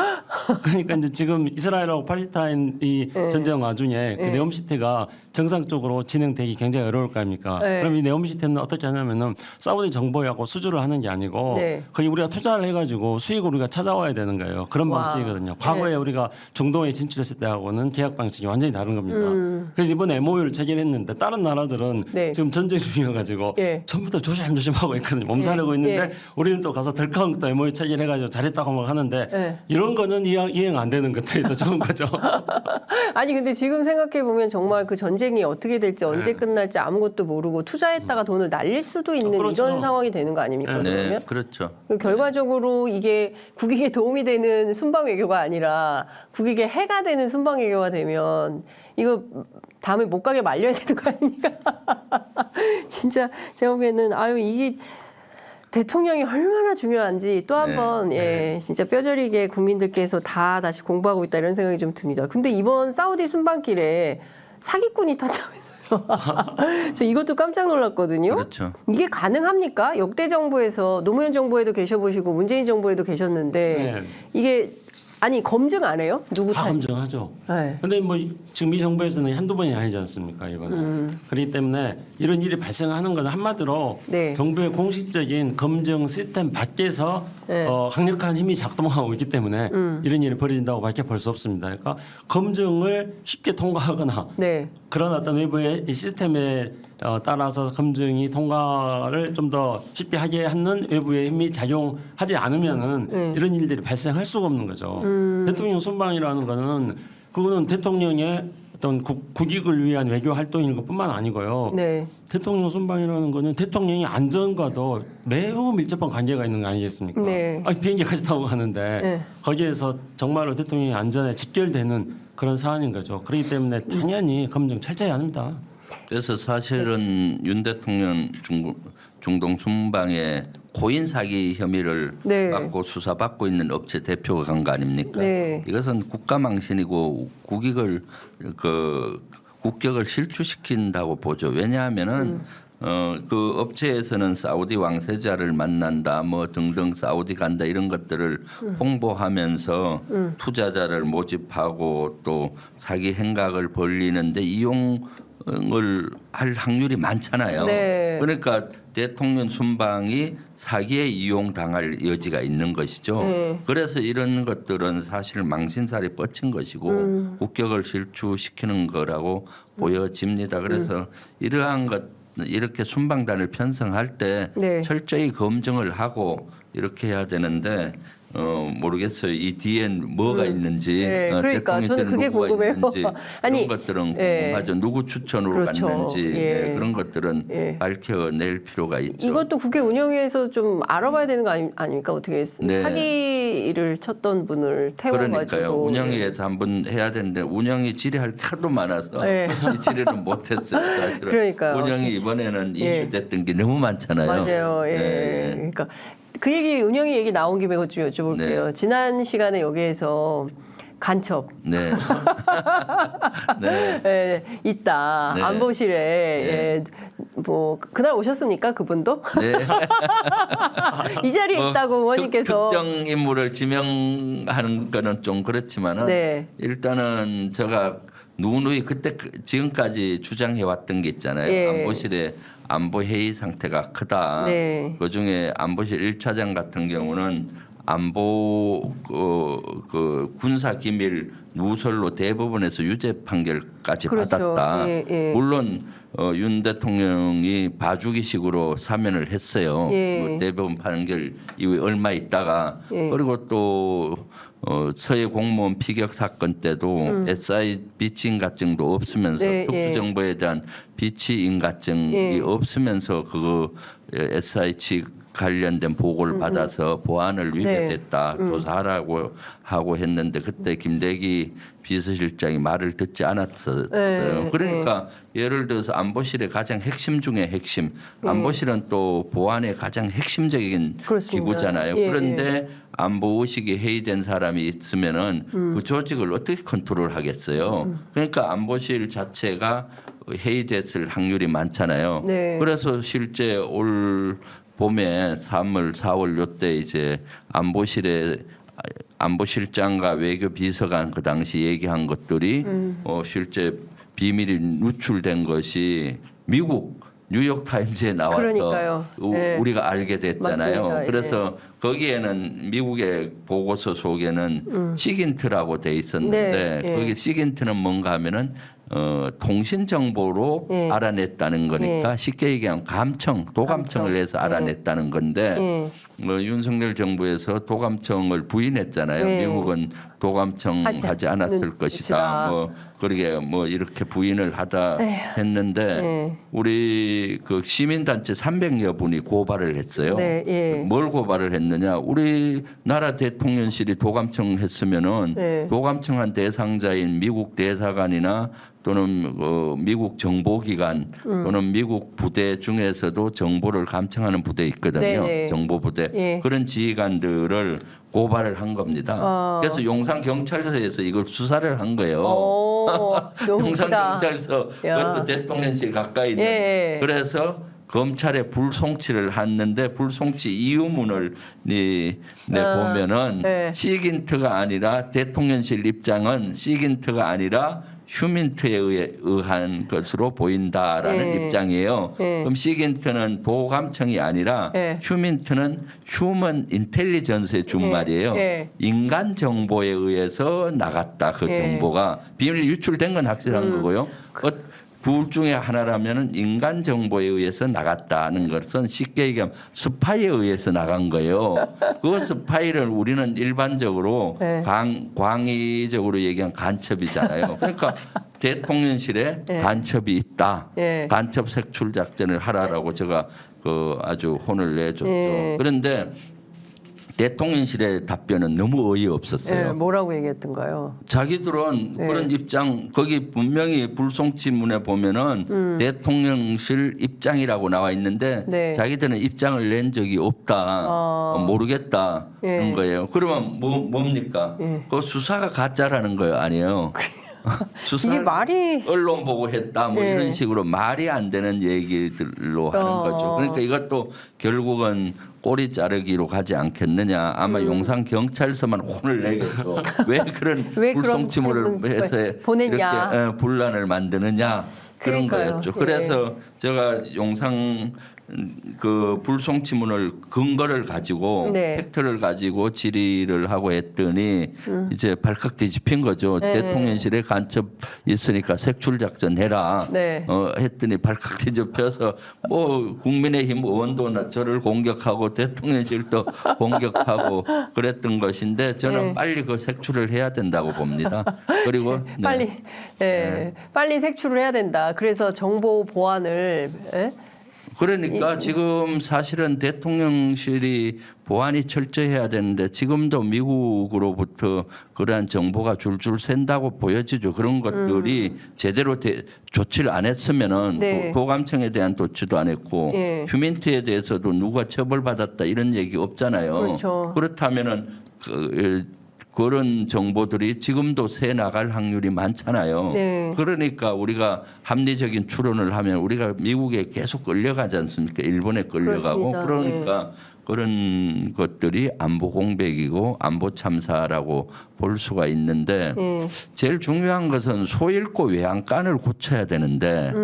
S3: 그러니까 이제 지금 이스라엘하고 팔레스타인 이 전쟁 와중에 그 네옴시티가 정상적으로 진행되기 굉장히 어려울 거 아닙니까?
S1: 네.
S3: 그럼 이 네옴시티는 어떻게 하냐면은 사우디 정부하고 수주를 하는 게 아니고
S1: 네.
S3: 거기 우리가 투자를 해가지고 수익을 우리가 찾아와야 되는 거예요. 그런
S1: 와.
S3: 방식이거든요. 과거에 우리가 중동에 진출했을 때하고는 계약 방식이 완전히 다른 겁니다. 그래서 이번에 MOU를 체결했는데 다른 나라들은
S1: 네.
S3: 지금 전쟁 중이어가지고
S1: 예.
S3: 전부 다 조심조심하고 있거든요. 몸살고 있는데
S1: 예.
S3: 우리는 또 가서 덜컹 또 MOU 체결해가지고 잘했다고 막 하는데
S1: 예.
S3: 이런 거는 이행 안 되는 것들이 더 좋은 거죠.
S1: 아니 근데 지금 생각해 보면 정말 그 전쟁이 어떻게 될지 언제 끝날지 아무것도 모르고 투자했다가 돈을 날릴 수도 있는
S3: 그렇죠.
S1: 이런 상황이 되는 거 아닙니까?
S2: 네,
S1: 그러면
S2: 그렇죠.
S1: 결과적으로 이게 국익에 도움이 되는 순방 외교가 아니라 국익에 해가 되는 순방 외교가 되면 이거 다음에 못 가게 말려야 되는 거 아닙니까? 진짜 제가 보기에는 이게 대통령이 얼마나 중요한지 또 한 번 진짜 뼈저리게 국민들께서 다 다시 공부하고 있다 이런 생각이 좀 듭니다. 근데 이번 사우디 순방길에 사기꾼이 탔다면서요. 저 이것도 깜짝 놀랐거든요.
S2: 그렇죠.
S1: 이게 가능합니까? 역대 정부에서 노무현 정부에도 계셔보시고 문재인 정부에도 계셨는데
S3: 네.
S1: 이게 아니 검증 안 해요? 누구
S3: 다
S1: 탓?
S3: 검증하죠.
S1: 네.
S3: 근데 뭐 지금 이 정부에서는 한두 번이 아니지 않습니까 이번에. 그렇기 때문에 이런 일이 발생하는 건 한마디로
S1: 네.
S3: 정부의 공식적인 검증 시스템 밖에서
S1: 네.
S3: 강력한 힘이 작동하고 있기 때문에 이런 일이 벌어진다고 밖에 볼 수 없습니다. 그러니까 검증을 쉽게 통과하거나
S1: 네.
S3: 그런 어떤 외부의 이 시스템에 따라서 검증이 통과를 좀 더 쉽게 하게 하는 외부의 힘이 작용하지 않으면은 이런 일들이 발생할 수가 없는 거죠. 대통령 순방이라는 거는 그거는 대통령의 어떤 국익을 위한 외교 활동인 것뿐만 아니고요.
S1: 네.
S3: 대통령 순방이라는 거는 대통령의 안전과도 매우 밀접한 관계가 있는 거 아니겠습니까?
S1: 네.
S3: 비행기까지 타고 가는데
S1: 네.
S3: 거기에서 정말로 대통령의 안전에 직결되는 그런 사안인 거죠. 그렇기 때문에 당연히 검증 철저히 합니다.
S2: 그래서 사실은 윤 대통령 중동 순방에 코인 사기 혐의를
S1: 네.
S2: 받고 수사받고 있는 업체 대표가 간 거 아닙니까?
S1: 네.
S2: 이것은 국가 망신이고 국익을 국격을 실추시킨다고 보죠. 왜냐하면은 그 업체에서는 사우디 왕세자를 만난다, 뭐 등등 사우디 간다 이런 것들을 홍보하면서 투자자를 모집하고 또 사기 행각을 벌리는데 이용을 할 확률이 많잖아요.
S1: 네.
S2: 그러니까 대통령 순방이 사기에 이용당할 여지가 있는 것이죠.
S1: 네.
S2: 그래서 이런 것들은 사실 망신살이 뻗친 것이고 국격을 실추시키는 거라고 보여집니다. 그래서 이러한 것 이렇게 순방단을 편성할 때
S1: 네.
S2: 철저히 검증을 하고 이렇게 해야 되는데 모르겠어요. 이 뒤엔 뭐가 있는지.
S1: 네, 그러니까 저는 그게
S2: 누구가
S1: 궁금해요.
S2: 있는지
S1: 아니,
S2: 그런 것들은
S1: 예.
S2: 궁금하죠. 누구 추천으로
S1: 그렇죠.
S2: 갔는지
S1: 예.
S2: 그런 것들은
S1: 예.
S2: 밝혀낼 필요가 있죠.
S1: 이것도 국회 운영위에서 좀 알아봐야 되는 거 아닙니까? 어떻게
S2: 네.
S1: 사기를 쳤던 분을 태워가지고.
S2: 그러니까요. 운영위에서 한번 해야 되는데 운영이 질의할 게 하도 많아서
S1: 네.
S2: 이 질의를 못했어요. 사실은.
S1: 그러니까요.
S2: 운영이 이번에는
S1: 예.
S2: 이슈됐던 게 너무 많잖아요.
S1: 맞아요. 예.
S2: 네.
S1: 그러니까 그 얘기 운영위 얘기 나온 김에 그것 좀 여쭤볼게요.
S2: 네.
S1: 지난 시간에 여기에서 간첩
S2: 네. 네.
S1: 예, 있다.
S2: 네.
S1: 안보실에 예, 뭐 그날 오셨습니까? 그분도
S2: 네.
S1: 이 자리에
S2: 뭐
S1: 있다고 의원님께서
S2: 특정 인물을 지명하는 거는 좀 그렇지만은
S1: 네.
S2: 일단은 제가 누누이 그때 지금까지 주장해 왔던 게 있잖아요.
S1: 예.
S2: 안보실의 안보 회의 상태가 크다.
S1: 네.
S2: 그중에 안보실 1차장 같은 경우는 안보 그 군사 기밀 누설로 대법원에서 유죄 판결까지
S1: 그렇죠.
S2: 받았다.
S1: 예, 예.
S2: 물론 윤 대통령이 봐주기식으로 사면을 했어요.
S1: 예.
S2: 그 대법원 판결 이후에 얼마 있다가
S1: 예.
S2: 그리고 또 서해 공무원 피격 사건 때도 SI 비치 인가증도 없으면서
S1: 네, 예.
S2: 특수정보에 대한 비치 인가증이
S1: 예.
S2: 없으면서 그거 SI 측 관련된 보고를 받아서 보안을 위배됐다 조사하라고 하고 했는데 그때 김대기 비서실장이 말을 듣지 않았어요.
S1: 네,
S2: 그러니까 예를 들어서 안보실의 가장 핵심 중에 핵심, 안보실은 또 보안의 가장 핵심적인
S1: 그렇습니다.
S2: 기구잖아요.
S1: 예,
S2: 그런데 안보 의식이 해이된 사람이 있으면은 그 조직을 어떻게 컨트롤하겠어요. 그러니까 안보실 자체가 해이됐을 확률이 많잖아요.
S1: 네.
S2: 그래서 실제 올 봄에 3월, 4월 요때 이제 안보실장과 외교비서관 그 당시 얘기한 것들이 실제 비밀이 누출된 것이 미국 뉴욕 타임즈에 나와서
S1: 그러니까요. 네.
S2: 우리가 알게 됐잖아요.
S1: 맞습니다.
S2: 그래서 거기에는 미국의 보고서 속에는 시긴트라고 돼 있었는데
S1: 네.
S2: 거기 시긴트는 뭔가 하면은 통신 정보로
S1: 예.
S2: 알아냈다는 거니까 쉽게 얘기하면 도감청을 해서 알아냈다는 건데 윤석열 정부에서 도감청을 부인했잖아요.
S1: 예.
S2: 미국은 도감청 하지 않았을 것이다. 뭐 그러게 뭐 이렇게 부인을 하다 했는데
S1: 예.
S2: 우리 그 시민단체 300여 분이 고발을 했어요.
S1: 네, 예.
S2: 뭘 고발을 했느냐? 우리나라 대통령실이 도감청 했으면은
S1: 네.
S2: 도감청한 대상자인 미국 대사관이나 또는 미국 정보기관 또는 미국 부대 중에서도 정보를 감청하는 부대 있거든요.
S1: 네네.
S2: 정보부대
S1: 예.
S2: 그런 지휘관들을 고발을 한 겁니다. 그래서 용산 경찰서에서 이걸 수사를 한 거예요.
S1: 너무
S2: 용산
S1: 웃기다.
S2: 경찰서
S1: 야.
S2: 그것도 대통령실 가까이 있는.
S1: 예.
S2: 그래서 검찰에 불송치를 했는데 불송치 이유문을 보면은
S1: 네.
S2: 시긴트가 아니라 대통령실 입장은 시긴트가 아니라 휴민트에 의한 것으로 보인다라는
S1: 예.
S2: 입장이에요.
S1: 예.
S2: 그럼 시긴트는 도감청이 아니라
S1: 예.
S2: 휴민트는 휴먼 인텔리전스의 준말이에요.
S1: 예.
S2: 인간 정보에 의해서 나갔다. 그
S1: 예.
S2: 정보가 비밀 유출된 건 확실한 거고요. 둘 중에 하나라면은 인간 정보에 의해서 나갔다는 것은 쉽게 얘기하면 스파이에 의해서 나간 거예요. 그 스파이를 우리는 일반적으로
S1: 네.
S2: 광의적으로 얘기한 간첩이잖아요. 그러니까 대통령실에 간첩이 있다.
S1: 네.
S2: 간첩 색출 작전을 하라라고 제가 그 아주 혼을 내줬죠.
S1: 네.
S2: 그런데 대통령실의 답변은 너무 어이없었어요.
S1: 예, 뭐라고 얘기했던가요?
S2: 자기들은 그런 입장 거기 분명히 불송치문에 보면은 대통령실 입장이라고 나와 있는데
S1: 네.
S2: 자기들은 입장을 낸 적이 없다 모르겠다는
S1: 예.
S2: 거예요. 그러면 뭡니까? 그 수사가 가짜라는 거예요, 아니에요? 수사
S1: 이게 말이
S2: 언론 보고 했다 뭐
S1: 예.
S2: 이런 식으로 말이 안 되는 얘기들로 하는 거죠. 그러니까 이것도 결국은 꼬리 자르기로 가지 않겠느냐. 아마 용산 경찰서만 혼을 내겠죠. 왜 그런
S1: 왜 그런
S2: 불송치문을 해서
S1: 보냈냐.
S2: 이렇게 분란을 만드느냐. 그런
S1: 그러니까요.
S2: 거였죠.
S1: 예.
S2: 그래서 제가 용산 그 불송치문을 근거를 가지고
S1: 네.
S2: 팩트를 가지고 질의를 하고 했더니 이제 발칵 뒤집힌 거죠.
S1: 네.
S2: 대통령실에 간첩 있으니까 색출 작전 해라.
S1: 네.
S2: 했더니 발칵 뒤집혀서 뭐 국민의힘 의원도 저를 공격하고 대통령실도 공격하고 그랬던 것인데 저는
S1: 네.
S2: 빨리 그 색출을 해야 된다고 봅니다. 그리고 네.
S1: 빨리 빨리 색출을 해야 된다. 그래서 정보 보안을
S2: 그러니까 지금 사실은 대통령실이 보안이 철저해야 되는데 지금도 미국으로부터 그러한 정보가 줄줄 샌다고 보여지죠. 그런 것들이 제대로 조치를 안 했으면은
S1: 네.
S2: 도감청에 대한 조치도 안 했고
S1: 예.
S2: 휴민트에 대해서도 누가 처벌받았다 이런 얘기 없잖아요.
S1: 그렇죠.
S2: 그렇다면은 그런 정보들이 지금도 새 나갈 확률이 많잖아요.
S1: 네.
S2: 그러니까 우리가 합리적인 추론을 하면 우리가 미국에 계속 끌려가지 않습니까? 일본에 끌려가고
S1: 그렇습니다.
S2: 그러니까 그런 것들이 안보 공백이고 안보 참사라고 볼 수가 있는데 제일 중요한 것은 소 잃고 외양간을 고쳐야 되는데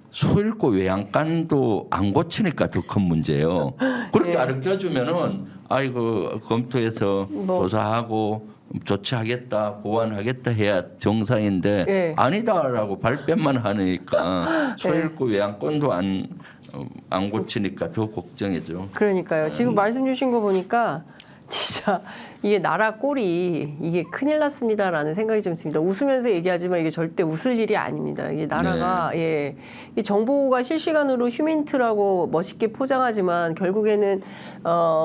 S2: 소 잃고 외양간도 안 고치니까 더 큰 문제예요. 그렇게 가르쳐주면은 아이고 검토해서 조사하고 조치하겠다 보완하겠다 해야 정상인데
S1: 예.
S2: 아니다라고 발뺌만 하니까 소 잃고 외양간도 안 고치니까 더 걱정이죠.
S1: 그러니까요. 지금 말씀 주신 거 보니까 진짜 이게 나라 꼴이 이게 큰일 났습니다라는 생각이 좀 듭니다. 웃으면서 얘기하지만 이게 절대 웃을 일이 아닙니다. 이게 나라가 이 정보가 실시간으로 휴민트라고 멋있게 포장하지만 결국에는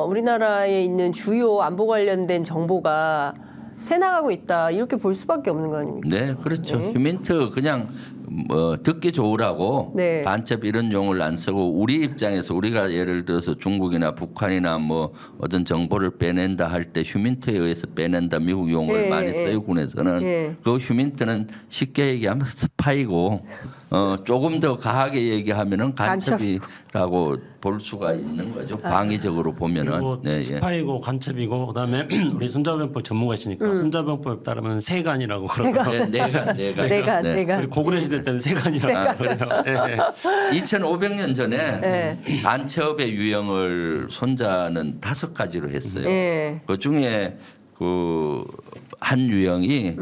S1: 우리나라에 있는 주요 안보 관련된 정보가 새나가고 있다 이렇게 볼 수밖에 없는 거 아닙니까?
S2: 네, 그렇죠. 휴민트 그냥 뭐 듣기 좋으라고
S1: 네.
S2: 간첩 이런 용어를 안 쓰고 우리 입장에서 우리가 예를 들어서 중국이나 북한이나 뭐 어떤 정보를 빼낸다 할 때 휴민트에 의해서 빼낸다 미국 용어를
S1: 네,
S2: 많이 써요 군에서는
S1: 네.
S2: 그 휴민트는 쉽게 얘기하면 스파이고 조금 더 과하게 얘기하면은 간첩이라고 볼 수가 있는 거죠. 광의적으로 보면은
S3: 그리고
S2: 네, 예.
S3: 스파이고 간첩이고 그다음에 우리 손자병법 전문가시니까 손자병법 따르면 세간이라고 그러고
S2: 내가
S1: 내가
S3: 우리 고구려 시대 때는 세간이라고 그래요. 네.
S2: 2500년 전에
S1: 네.
S2: 간첩의 유형을 손자는 5가지로 했어요.
S1: 네.
S2: 그 중에 그 한 유형이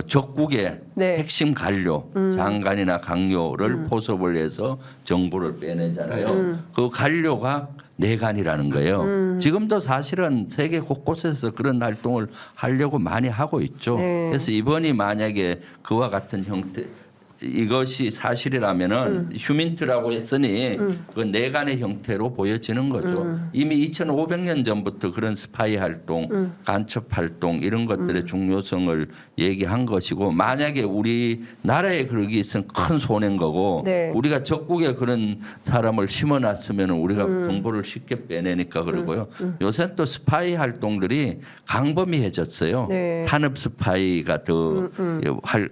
S2: 적국의
S1: 네.
S2: 핵심 관료, 장관이나 강요를 포섭을 해서 정보를 빼내잖아요. 그 관료가 내간이라는 거예요. 지금도 사실은 세계 곳곳에서 그런 활동을 하려고 많이 하고 있죠.
S1: 네.
S2: 그래서 이번이 만약에 그와 같은 형태 이것이 사실이라면은 휴민트라고 했으니 그 내간의 형태로 보여지는 거죠. 이미 2,500년 전부터 그런 스파이 활동, 간첩 활동 이런 것들의 중요성을 얘기한 것이고 만약에 우리 나라에 그런 게 있으면 큰 손해인 거고
S1: 네.
S2: 우리가 적국에 그런 사람을 심어놨으면 우리가 정보를 쉽게 빼내니까 그러고요. 요새 또 스파이 활동들이 강범위해졌어요.
S1: 네.
S2: 산업 스파이가 더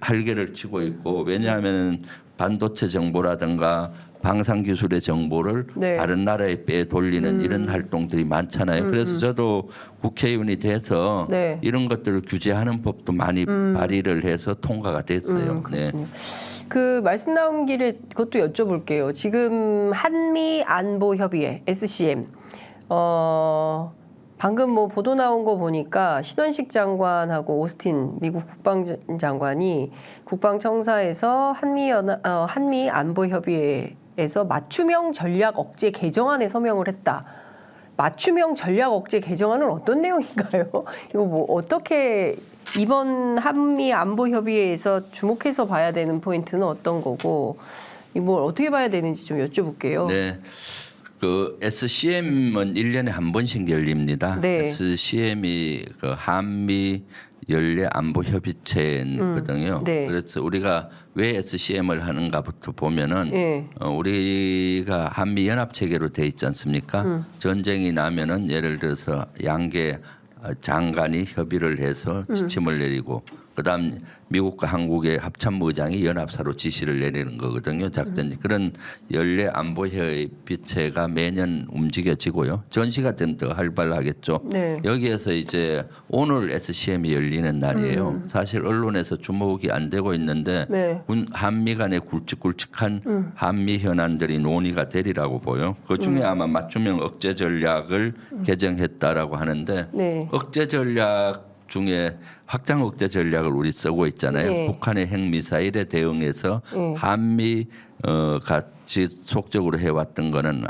S2: 활개를 치고 있고 왜냐하면 반도체 정보라든가 방산 기술의 정보를
S1: 네.
S2: 다른 나라에 빼돌리는 이런 활동들이 많잖아요. 그래서 저도 국회의원이 돼서
S1: 네.
S2: 이런 것들을 규제하는 법도 많이 발의를 해서 통과가 됐어요. 네.
S1: 그 말씀 나온 길에 그것도 여쭤볼게요. 지금 한미 안보 협의회 SCM 방금 뭐 보도 나온 거 보니까 신원식 장관하고 오스틴 미국 국방장관이 국방청사에서 한미 안보 협의회에서 맞춤형 전략 억제 개정안에 서명을 했다. 맞춤형 전략 억제 개정안은 어떤 내용인가요? 이거 뭐 어떻게 이번 한미 안보 협의회에서 주목해서 봐야 되는 포인트는 어떤 거고 이걸 어떻게 봐야 되는지 좀 여쭤볼게요.
S2: 네. 그 SCM은 1년에 한 번씩 열립니다.
S1: 네.
S2: SCM이 그 한미 연례 안보 협의체거든요.
S1: 네.
S2: 그래서 우리가 왜 SCM을 하는가부터 보면은
S1: 예.
S2: 우리가 한미 연합 체계로 돼 있지 않습니까? 전쟁이 나면은 예를 들어서 양계 장관이 협의를 해서 지침을 내리고 그다음 미국과 한국의 합참의장이 연합사로 지시를 내리는 거거든요. 작전 그런 연례 안보 협의체가 매년 움직여지고요. 전시가 좀 더 활발하겠죠.
S1: 네.
S2: 여기에서 이제 오늘 SCM이 열리는 날이에요. 사실 언론에서 주목이 안 되고 있는데
S1: 네.
S2: 한미 간의 굵직굵직한 한미 현안들이 논의가 되리라고 보여. 그 중에 아마 맞춤형 억제 전략을 개정했다라고 하는데
S1: 네.
S2: 억제 전략 중에 확장 억제 전략을 우리 쓰고 있잖아요.
S1: 네.
S2: 북한의 핵미사일에 대응해서 한미 같이 속적으로 해왔던 거는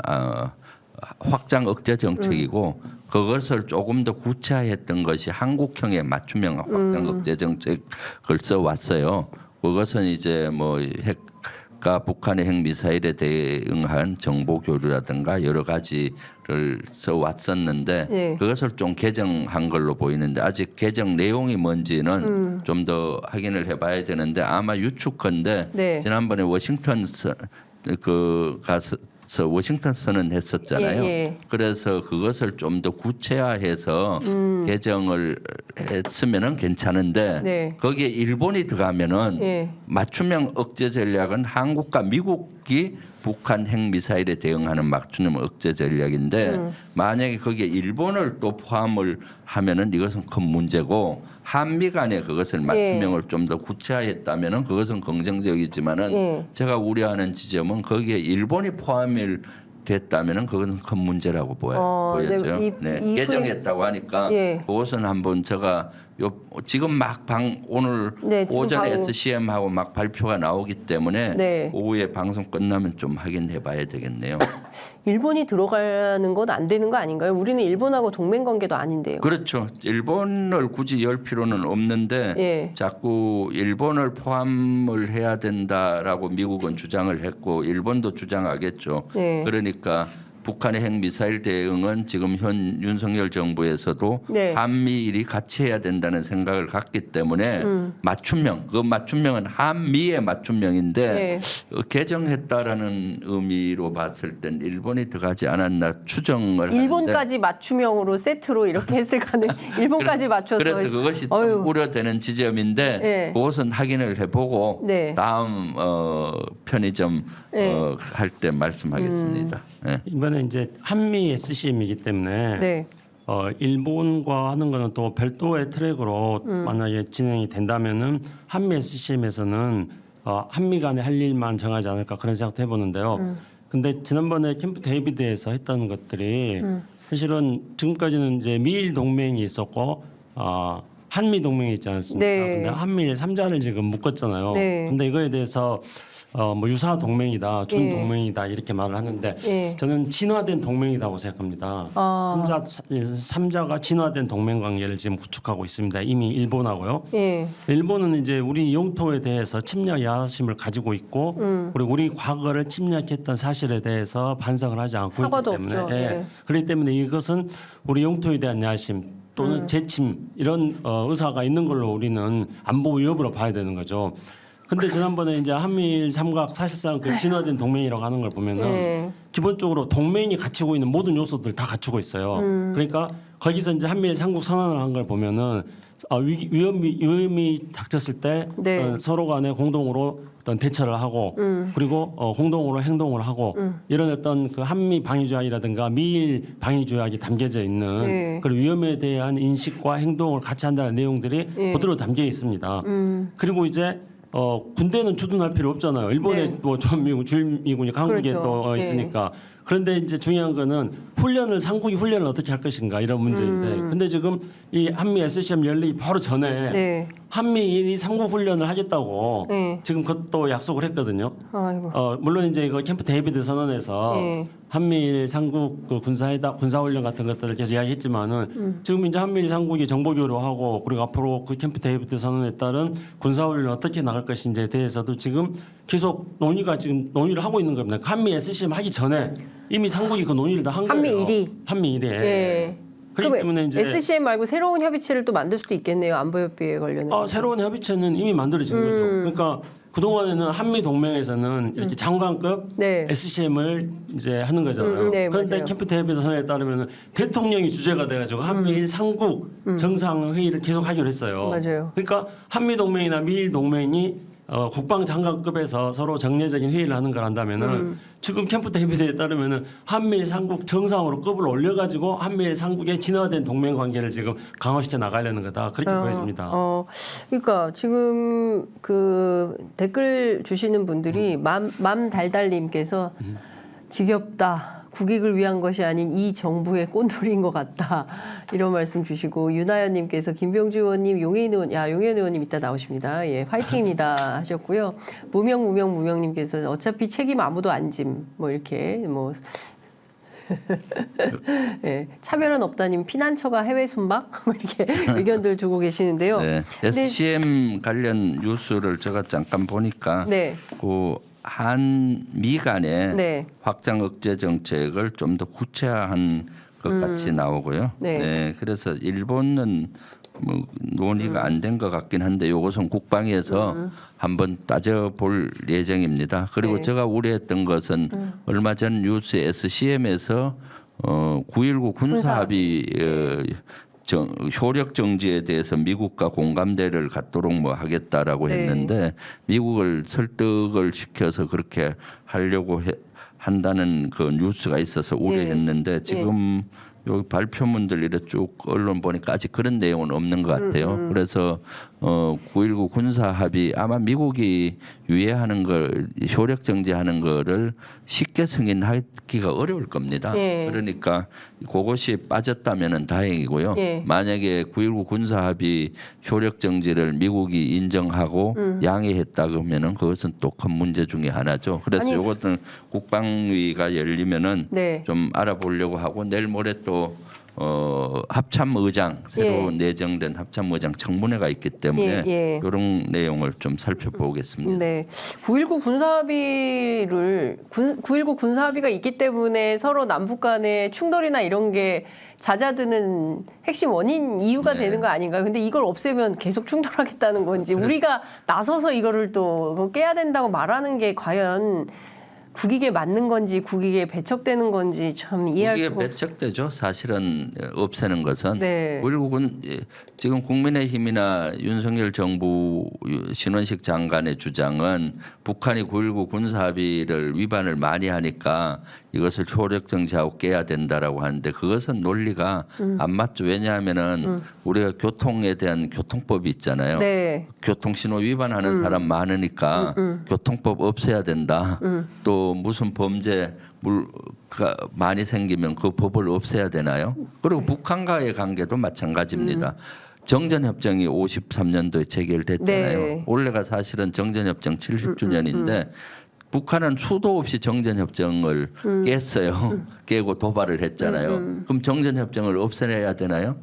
S2: 확장 억제 정책이고 그것을 조금 더 구체화했던 것이 한국형의 맞춤형 확장 억제 정책을 써왔어요. 그것은 이제 뭐 핵과 북한의 핵미사일에 대응한 정보 교류라든가 여러 가지를 써왔었는데
S1: 네.
S2: 그것을 좀 개정한 걸로 보이는데 아직 개정 내용이 뭔지는 좀 더 확인을 해봐야 되는데 아마 유축컨대
S1: 네.
S2: 지난번에 워싱턴 가서 워싱턴 선언했었잖아요.
S1: 예.
S2: 그래서 그것을 좀 더 구체화해서 개정을 했으면은 괜찮은데
S1: 네.
S2: 거기에 일본이 들어가면은
S1: 예.
S2: 맞춤형 억제 전략은 한국과 미국이 북한 핵미사일에 대응하는 맞춤형 억제 전략인데 만약에 거기에 일본을 또 포함을 하면은 이것은 큰 문제고 한미 간에 그것을 맞춤형을 좀 더 구체화했다면은 그것은 긍정적이지만은
S1: 예.
S2: 제가 우려하는 지점은 거기에 일본이 포함이 됐다면은 그건 큰 문제라고 보여져요.
S1: 네,
S2: 네,
S1: 이
S2: 개정했다고 하니까
S1: 예.
S2: 그것은 한번 제가 지금 막 오늘
S1: 네, 지금
S2: 오전에
S1: 바로.
S2: SCM하고 막 발표가 나오기 때문에
S1: 네.
S2: 오후에 방송 끝나면 좀 확인해봐야 되겠네요.
S1: 일본이 들어가는 건 안 되는 거 아닌가요? 우리는 일본하고 동맹 관계도 아닌데요.
S2: 그렇죠. 일본을 굳이 열 필요는 없는데
S1: 예.
S2: 자꾸 일본을 포함을 해야 된다라고 미국은 주장을 했고 일본도 주장하겠죠.
S1: 예.
S2: 그러니까 북한의 핵미사일 대응은 지금 현 윤석열 정부에서도
S1: 네.
S2: 한미일이 같이 해야 된다는 생각을 갖기 때문에 맞춤형, 그 맞춤형은 한미의 맞춤형인데
S1: 네.
S2: 개정했다라는 의미로 봤을 땐 일본이 들어가지 않았나 추정을 하는데
S1: 일본까지 맞춤형으로 세트로 이렇게 했을 가능. 일본까지 맞춰서.
S2: 그래서 그것이
S1: 어휴.
S2: 좀 우려되는 지점인데
S1: 네.
S2: 그것은 확인을 해보고
S1: 네.
S2: 다음 편의점 할 때 말씀하겠습니다. 네.
S3: 이번에 이제 한미 SCM이기 때문에
S1: 네.
S3: 일본과 하는 거는 또 별도의 트랙으로 만약에 진행이 된다면은 한미 SCM에서는 한미 간에 할 일만 정하지 않을까 그런 생각도 해보는데요. 근데 지난번에 캠프 데이비드에서 했던 것들이 사실은 지금까지는 이제 미일 동맹이 있었고 한미 동맹이 있지 않습니까?
S1: 네.
S3: 근데 한미일 3자를 지금 묶었잖아요.
S1: 네.
S3: 근데 이거에 대해서 뭐 유사 동맹이다, 준 동맹이다 이렇게 말을 하는데
S1: 예.
S3: 저는 진화된 동맹이라고 생각합니다. 삼자가 진화된 동맹 관계를 지금 구축하고 있습니다. 이미 일본하고요.
S1: 예.
S3: 일본은 이제 우리 영토에 대해서 침략 야심을 가지고 있고 그리고 우리 과거를 침략했던 사실에 대해서 반성을 하지 않고
S1: 사과도
S3: 있기 때문에
S1: 없죠. 예.
S3: 그렇기 때문에 이것은 우리 영토에 대한 야심 또는 재침 이런 의사가 있는 걸로 우리는 안보 위협으로 봐야 되는 거죠. 근데 지난번에 이제 한미일 삼각 사실상 그 진화된 동맹이라고 하는 걸 보면은
S1: 예.
S3: 기본적으로 동맹이 갖추고 있는 모든 요소들 다 갖추고 있어요. 그러니까 거기서 이제 한미일 삼국 선언을 한 걸 보면은 위험이 닥쳤을 때
S1: 네.
S3: 서로 간에 공동으로 어떤 대처를 하고 그리고 공동으로 행동을 하고 이런 어떤 그 한미 방위조약이라든가 미일 방위조약이 담겨져 있는
S1: 네.
S3: 그런 위험에 대한 인식과 행동을 같이 한다는 내용들이 그대로 담겨 있습니다. 그리고 이제 군대는 주둔할 필요 없잖아요. 일본에
S1: 네.
S3: 뭐 전미군, 주미군이 한국에
S1: 그렇죠.
S3: 또
S1: 네.
S3: 있으니까. 그런데 이제 중요한 거는 상국이 훈련을 어떻게 할 것인가 이런 문제인데. 근데 지금 이 한미 SCM 열리기 바로 전에
S1: 네.
S3: 한미일이 삼국 훈련을 하겠다고
S1: 네.
S3: 지금 그것도 약속을 했거든요.
S1: 아이고.
S3: 물론 이제 이거 캠프 데이비드 선언에서
S1: 네.
S3: 한미일 삼국 그 군사훈련 같은 것들을 계속 이야기했지만은 지금 이제 한미일 삼국이 정보 교류하고 그리고 앞으로 그 캠프 데이비드 선언에 따른 군사훈련 어떻게 나갈 것인지에 대해서도 지금 계속 논의를 하고 있는 겁니다. 한미 SCM 하기 전에 이미 삼국이 그 논의를 다 한 거예요.
S1: 한미일이?
S3: 한미일이.
S1: 예.
S3: 그렇기
S1: 그럼
S3: 때문에 이제
S1: SCM 말고 새로운 협의체를 또 만들 수도 있겠네요. 안보협의회 관련해서.
S3: 새로운 협의체는 이미 만들어진 거죠. 그러니까 그동안에는 한미 동맹에서는 이렇게 장관급
S1: 네.
S3: SCM을 이제 하는 거잖아요.
S1: 네,
S3: 그런데
S1: 맞아요.
S3: 캠프 데이비드 선언에 따르면 대통령이 주재가 돼가지고 한미일 삼국 정상 회의를 계속 하기로 했어요.
S1: 맞아요.
S3: 그러니까 한미 동맹이나 미 동맹이 국방장관급에서 서로 정례적인 회의를 하는 걸 한다면은 지금 캠프 데이비드에 따르면은 한미일 삼국 정상으로 급을 올려가지고 한미일 삼국의 진화된 동맹 관계를 지금 강화시켜 나가려는 거다 그렇게 보여집니다.
S1: 그러니까 지금 그 댓글 주시는 분들이 맘달달님께서 지겹다. 국익을 위한 것이 아닌 이 정부의 꼰돌인 것 같다. 이런 말씀 주시고 윤하연님께서 김병주 의원님 용해인 의원님 이따 나오십니다. 예, 화이팅입니다 하셨고요. 무명님께서 어차피 책임 아무도 안 짐. 뭐 이렇게 뭐 예, 차별은 없다님 피난처가 해외 순방 뭐 이렇게 의견들 주고 계시는데요.
S2: 네. SCM 관련 뉴스를 제가 잠깐 보니까
S1: 네.
S2: 그 한미 간의
S1: 네.
S2: 확장 억제 정책을 좀 더 구체화한 것 같이 나오고요.
S1: 네.
S2: 네. 그래서 일본은 뭐 논의가 안 된 것 같긴 한데 이것은 국방위에서 한번 따져볼 예정입니다. 그리고
S1: 네.
S2: 제가 우려했던 것은 얼마 전 뉴스 SCM에서 9.19 군사합의 효력 정지에 대해서 미국과 공감대를 갖도록 뭐 하겠다라고
S1: 네.
S2: 했는데 미국을 설득을 시켜서 그렇게 하려고 한다는 그 뉴스가 있어서 우려했는데 지금 여기 발표문들 이렇게 쭉 언론 보니까 아직 그런 내용은 없는 것 같아요. 그래서 9.19 군사 합의 아마 미국이 유예하는 걸 효력 정지하는 거를 쉽게 승인하기가 어려울 겁니다.
S1: 예.
S2: 그러니까 그것이 빠졌다면은 다행이고요.
S1: 예.
S2: 만약에 9.19 군사 합의 효력 정지를 미국이 인정하고 양해했다 그러면은 그것은 또 큰 문제 중에 하나죠. 그래서
S1: 아니,
S2: 이것은 국방위가 열리면은
S1: 네.
S2: 좀 알아보려고 하고 내일 모레 또 합참의장 새로
S1: 예.
S2: 내정된 합참의장 청문회가 있기 때문에
S1: 예.
S2: 이런 내용을 좀 살펴보겠습니다.
S1: 네. 9.19 군사합의를 9.19 군사합의가 있기 때문에 서로 남북 간의 충돌이나 이런 게 잦아드는 핵심 원인 이유가
S2: 네.
S1: 되는 거 아닌가요? 근데 이걸 없애면 계속 충돌하겠다는 건지 우리가 나서서 이거를 또 깨야 된다고 말하는 게 과연 국익에 맞는 건지 국익에 배척되는 건지 참 이해할
S2: 국익에
S1: 수가 없어요.
S2: 배척되죠. 사실은 없애는 것은
S1: 네.
S2: 9.19군 지금 국민의힘이나 윤석열 정부 신원식 장관의 주장은 북한이 9.19 군사합의를 위반을 많이 하니까 이것을 효력 정지하고 깨야 된다라고 하는데 그것은 논리가 안 맞죠. 왜냐하면은 우리가 교통에 대한 교통법이 있잖아요.
S1: 네.
S2: 교통신호 위반하는 사람 많으니까 교통법 없애야 된다. 또 무슨 범죄 물가 많이 생기면 그 법을 없애야 되나요? 그리고 북한과의 관계도 마찬가지입니다. 정전협정이 53년도에 체결됐잖아요.
S1: 네.
S2: 올해가 사실은 정전협정 70주년인데 북한은 수도 없이 정전협정을 깼어요. 깨고 도발을 했잖아요. 그럼 정전협정을 없애야 되나요?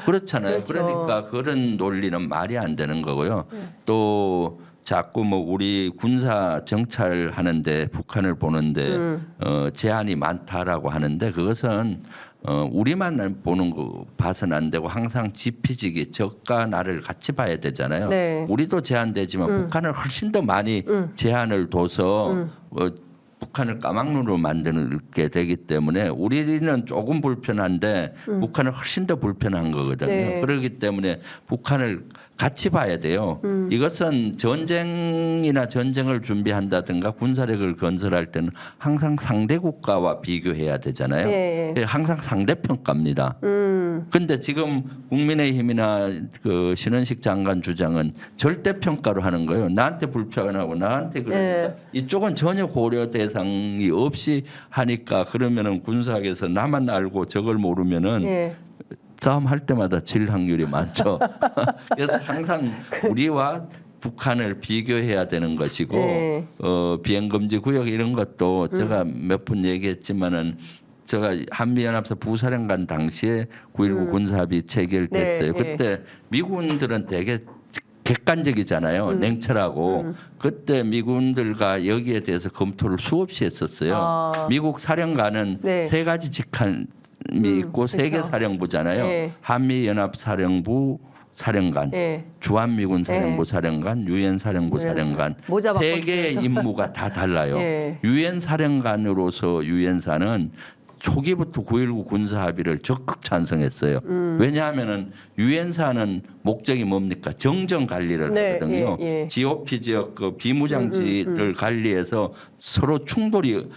S2: 그렇잖아요.
S1: 그렇죠.
S2: 그러니까 그런 논리는 말이 안 되는 거고요. 또 자꾸 뭐 우리 군사 정찰하는데 북한을 보는데 제한이 많다라고 하는데 그것은 우리만 보는 거 봐서는 안 되고 항상 지피지기 적과 나를 같이 봐야 되잖아요.
S1: 네.
S2: 우리도 제한되지만 북한은 훨씬 더 많이 제한을 둬서 북한을 까막눈으로 만들게 되기 때문에 우리는 조금 불편한데 북한은 훨씬 더 불편한 거거든요.
S1: 네.
S2: 그렇기 때문에 북한을 같이 봐야 돼요. 이것은 전쟁이나 전쟁을 준비한다든가 군사력을 건설할 때는 항상 상대 국가와 비교해야 되잖아요.
S1: 네.
S2: 항상 상대평가입니다. 근데 지금 국민의힘이나 그 신원식 장관 주장은 절대평가로 하는 거예요. 나한테 불편하고 나한테 그러니까 이쪽은 전혀 고려 대상이 없이 하니까 그러면은 군사학에서 나만 알고 저걸 모르면은 싸움 할 때마다 질 확률이 많죠. 그래서 항상 우리와 북한을 비교해야 되는 것이고
S1: 네.
S2: 비행금지 구역 이런 것도 제가 몇 번 얘기했지만은 제가 한미연합사 부사령관 당시에 9.19 군사합의 체결됐어요.
S1: 네,
S2: 그때 미군들은 되게 객관적이잖아요. 냉철하고 그때 미군들과 여기에 대해서 검토를 수없이 했었어요. 미국 사령관은
S1: 네.
S2: 세 가지 직함이 있고 세 개
S1: 그렇죠.
S2: 사령부잖아요.
S1: 네.
S2: 한미연합사령부 사령관,
S1: 예.
S2: 주한미군 사령부 사령관, 유엔 사령부 사령관
S1: 모자
S2: 세
S1: 바꿔서
S2: 개의 임무가 다 달라요.
S1: 예.
S2: 유엔 사령관으로서 유엔사는 초기부터 9.19 군사 합의를 적극 찬성했어요. 왜냐하면은 유엔사는 목적이 뭡니까? 정전 관리를
S1: 네,
S2: 하거든요.
S1: 예, 예.
S2: GOP 지역 그 비무장지를 관리해서 서로 충돌이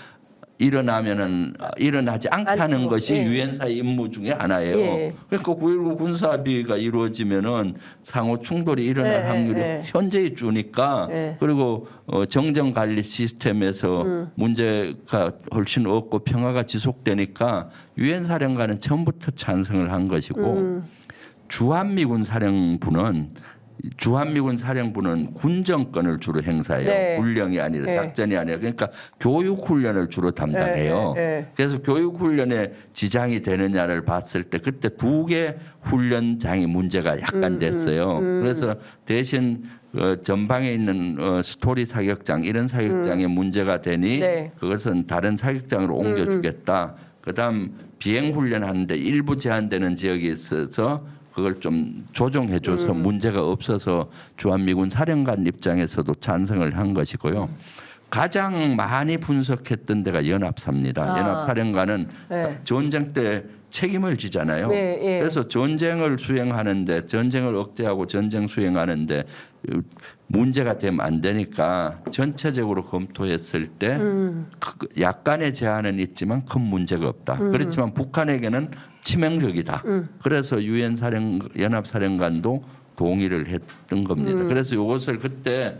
S2: 일어나지 않게 하는
S1: 않고,
S2: 것이
S1: 예.
S2: 유엔사의 임무 중에 하나예요.
S1: 예.
S2: 그러니까 9.19 군사합의가 이루어지면은 상호 충돌이 일어날
S1: 예,
S2: 확률이
S1: 예.
S2: 현저히 주니까
S1: 예.
S2: 그리고 정전 관리 시스템에서 문제가 훨씬 없고 평화가 지속되니까 유엔 사령관은 처음부터 찬성을 한 것이고 주한미군 사령부는 군정권을 주로 행사해요.
S1: 네.
S2: 군령이 아니라
S1: 네.
S2: 작전이 아니라 그러니까 교육 훈련을 주로 담당해요.
S1: 네.
S2: 그래서 교육 훈련에 지장이 되느냐를 봤을 때 그때 2개 훈련장이 문제가 약간 됐어요. 그래서 대신 전방에 있는 스토리 사격장 이런 사격장에 문제가 되니
S1: 네.
S2: 그것은 다른 사격장으로 옮겨주겠다. 그다음 비행 훈련하는데 일부 제한되는 지역이 있어서 그걸 좀 조정해줘서 문제가 없어서 주한미군 사령관 입장에서도 찬성을 한 것이고요. 가장 많이 분석했던 데가 연합사입니다. 연합사령관은
S1: 네.
S2: 전쟁 때 책임을 지잖아요.
S1: 네, 예. 그래서
S2: 전쟁을 수행하는데 전쟁을 억제하고 전쟁 수행하는데 문제가 되면 안 되니까 전체적으로 검토했을 때 약간의 제한은 있지만 큰 문제가 없다. 그렇지만 북한에게는 치명적이다. 그래서 유엔 연합사령관도 동의를 했던 겁니다. 그래서 이것을 그때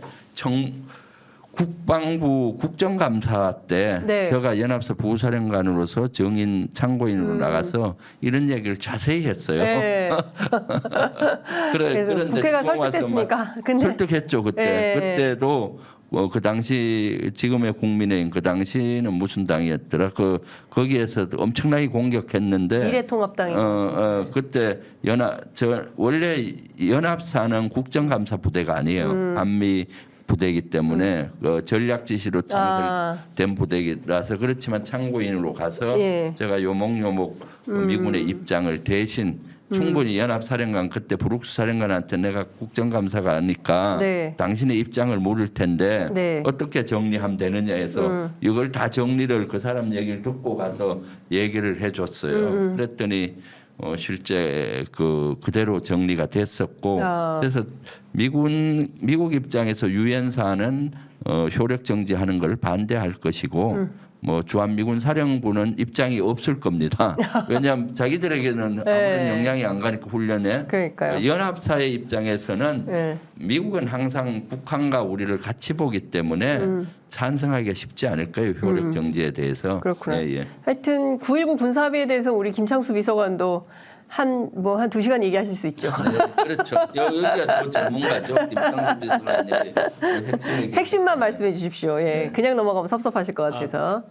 S2: 국방부 국정감사 때
S1: 네.
S2: 제가 연합사 부사령관으로서 정인 참고인으로 나가서 이런 얘기를 자세히 했어요.
S1: 네. 그래서
S2: 그런데
S1: 국회가
S2: 지금 와서
S1: 설득했습니까?
S2: 막
S1: 근데
S2: 설득했죠 그때.
S1: 네.
S2: 그때도 그 당시 지금의 국민의힘 그 당시는 무슨 당이었더라? 거기에서 엄청나게 공격했는데
S1: 미래통합당이
S2: 그때 원래 연합사는 국정감사 부대가 아니에요. 한미 부대이기 때문에 전략 지시로 창설된 부대이라서 그렇지만 참고인으로 가서
S1: 예.
S2: 제가 요목요목 미군의 입장을 대신 충분히 연합사령관 그때 브룩스 사령관한테 내가 국정감사가 아니까
S1: 네.
S2: 당신의 입장을 물을 텐데
S1: 네.
S2: 어떻게 정리하면 되느냐 해서 이걸 다 정리를 그 사람 얘기를 듣고 가서 얘기를 해줬어요. 그랬더니 실제 그대로 정리가 됐었고 그래서 미국 입장에서 유엔사는 효력 정지하는 걸 반대할 것이고 주한미군 사령부는 입장이 없을 겁니다. 왜냐하면 자기들에게는 아무런 영향이 안 가니까 훈련에.
S1: 그러니까요.
S2: 연합사의 입장에서는
S1: 네.
S2: 미국은 항상 북한과 우리를 같이 보기 때문에 찬성하기가 쉽지 않을 거예요. 효력 정지에 대해서.
S1: 그렇구나.
S2: 예.
S1: 하여튼 9.19 군사합의에 대해서 우리 김창수 비서관도 한 2시간 얘기하실 수 있죠.
S2: 네, 그렇죠. 여기가 또 전문가죠. 김창수 비서관님이
S1: 핵심만 말씀해 주십시오. 예. 그냥 넘어가면 섭섭하실 것 같아서.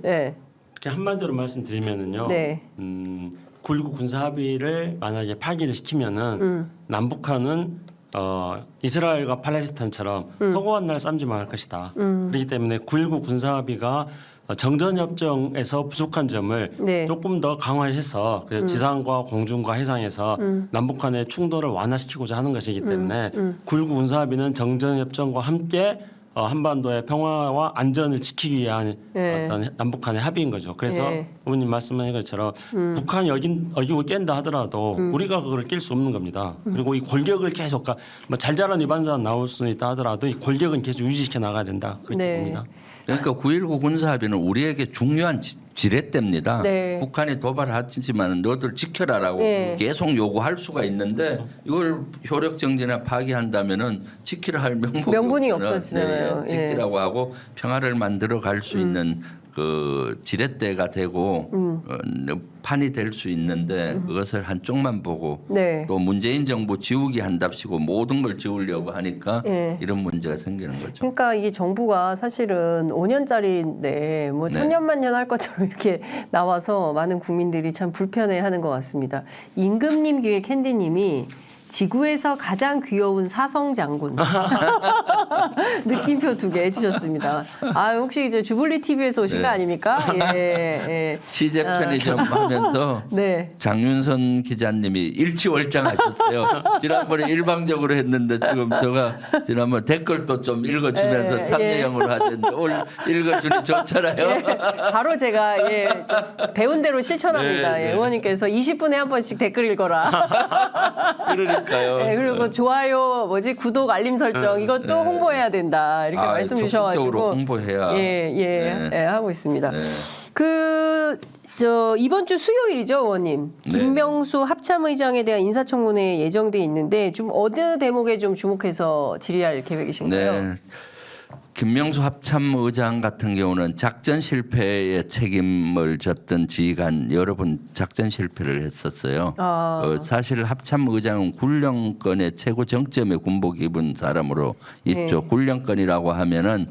S1: 네.
S3: 이렇게 한마디로 말씀드리면은요.
S1: 네.
S3: 9.19 군사 합의를 만약에 파기를 시키면은 남북한은 이스라엘과 팔레스타인처럼 허구한 날 싸움지만 할 것이다. 그렇기 때문에 9.19 군사 합의가 정전협정에서 부족한 점을
S1: 네.
S3: 조금 더 강화해서 그래서 지상과 공중과 해상에서 남북한의 충돌을 완화시키고자 하는 것이기 때문에 9.19 군사합의는 정전협정과 함께 한반도의 평화와 안전을 지키기 위한
S1: 네.
S3: 어떤 남북한의 합의인 거죠. 그래서
S1: 네.
S3: 부모님 말씀하신 것처럼 북한이 어기고 깬다 하더라도 우리가 그걸 깰 수 없는 겁니다. 그리고 이 골격을 계속 잘 자란 위반자 나올 수는 있다 하더라도 이 골격은 계속 유지시켜 나가야 된다. 그렇게
S1: 네.
S3: 봅니다.
S2: 그러니까 9.19 군사합의는 우리에게 중요한 지렛대입니다.
S1: 네.
S2: 북한이 도발하지만 너들 지켜라라고
S1: 네.
S2: 계속 요구할 수가 있는데 이걸 효력 정지나 파기한다면은 지키라 할
S1: 명분이
S2: 없잖아요.
S1: 없어지잖아요.
S2: 지키라고 하고 평화를 만들어 갈 수 있는 그 지렛대가 되고 판이 될 수 있는데 그것을 한쪽만 보고
S1: 네.
S2: 또 문재인 정부 지우기 한답시고 모든 걸 지우려고 하니까
S1: 네.
S2: 이런 문제가 생기는 거죠.
S1: 그러니까 이게 정부가 사실은 5년짜리인데 뭐
S2: 네.
S1: 천년만년 할 것처럼 이렇게 나와서 많은 국민들이 참 불편해하는 것 같습니다. 임금님 기획 캔디님이 지구에서 가장 귀여운 사성 장군. 느낌표 2개 해주셨습니다. 아, 혹시 이제 주블리 TV에서 오신 거 아닙니까? 예.
S2: 취재 편의점 하면서
S1: 네.
S2: 장윤선 기자님이 일치월장하셨어요. 지난번에 일방적으로 했는데 지금 제가 지난번 댓글도 좀 읽어주면서 참여형으로 하던데 오늘 읽어주니 좋잖아요.
S1: 바로 제가 좀 배운 대로 실천합니다. 의원님께서 20분에 한 번씩 댓글 읽어라.
S2: 그러니까요.
S1: 그리고 좋아요, 구독, 알림 설정 이것도 홍보해야 된다 이렇게 말씀 주셔가지고
S2: 적극적으로 홍보해야.
S1: 하고 있습니다.
S2: 네.
S1: 이번 주 수요일이죠, 의원님. 김명수 합참의장에 대한 인사청문회 예정돼 있는데 좀 어느 대목에 좀 주목해서 질의할 계획이신가요?
S2: 네. 김명수 합참의장 같은 경우는 작전 실패에 책임을 졌던 지휘관 여러 번 작전 실패를 했었어요. 사실 합참의장은 군령권의 최고 정점에 군복 입은 사람으로 있죠. 군령권이라고 하면은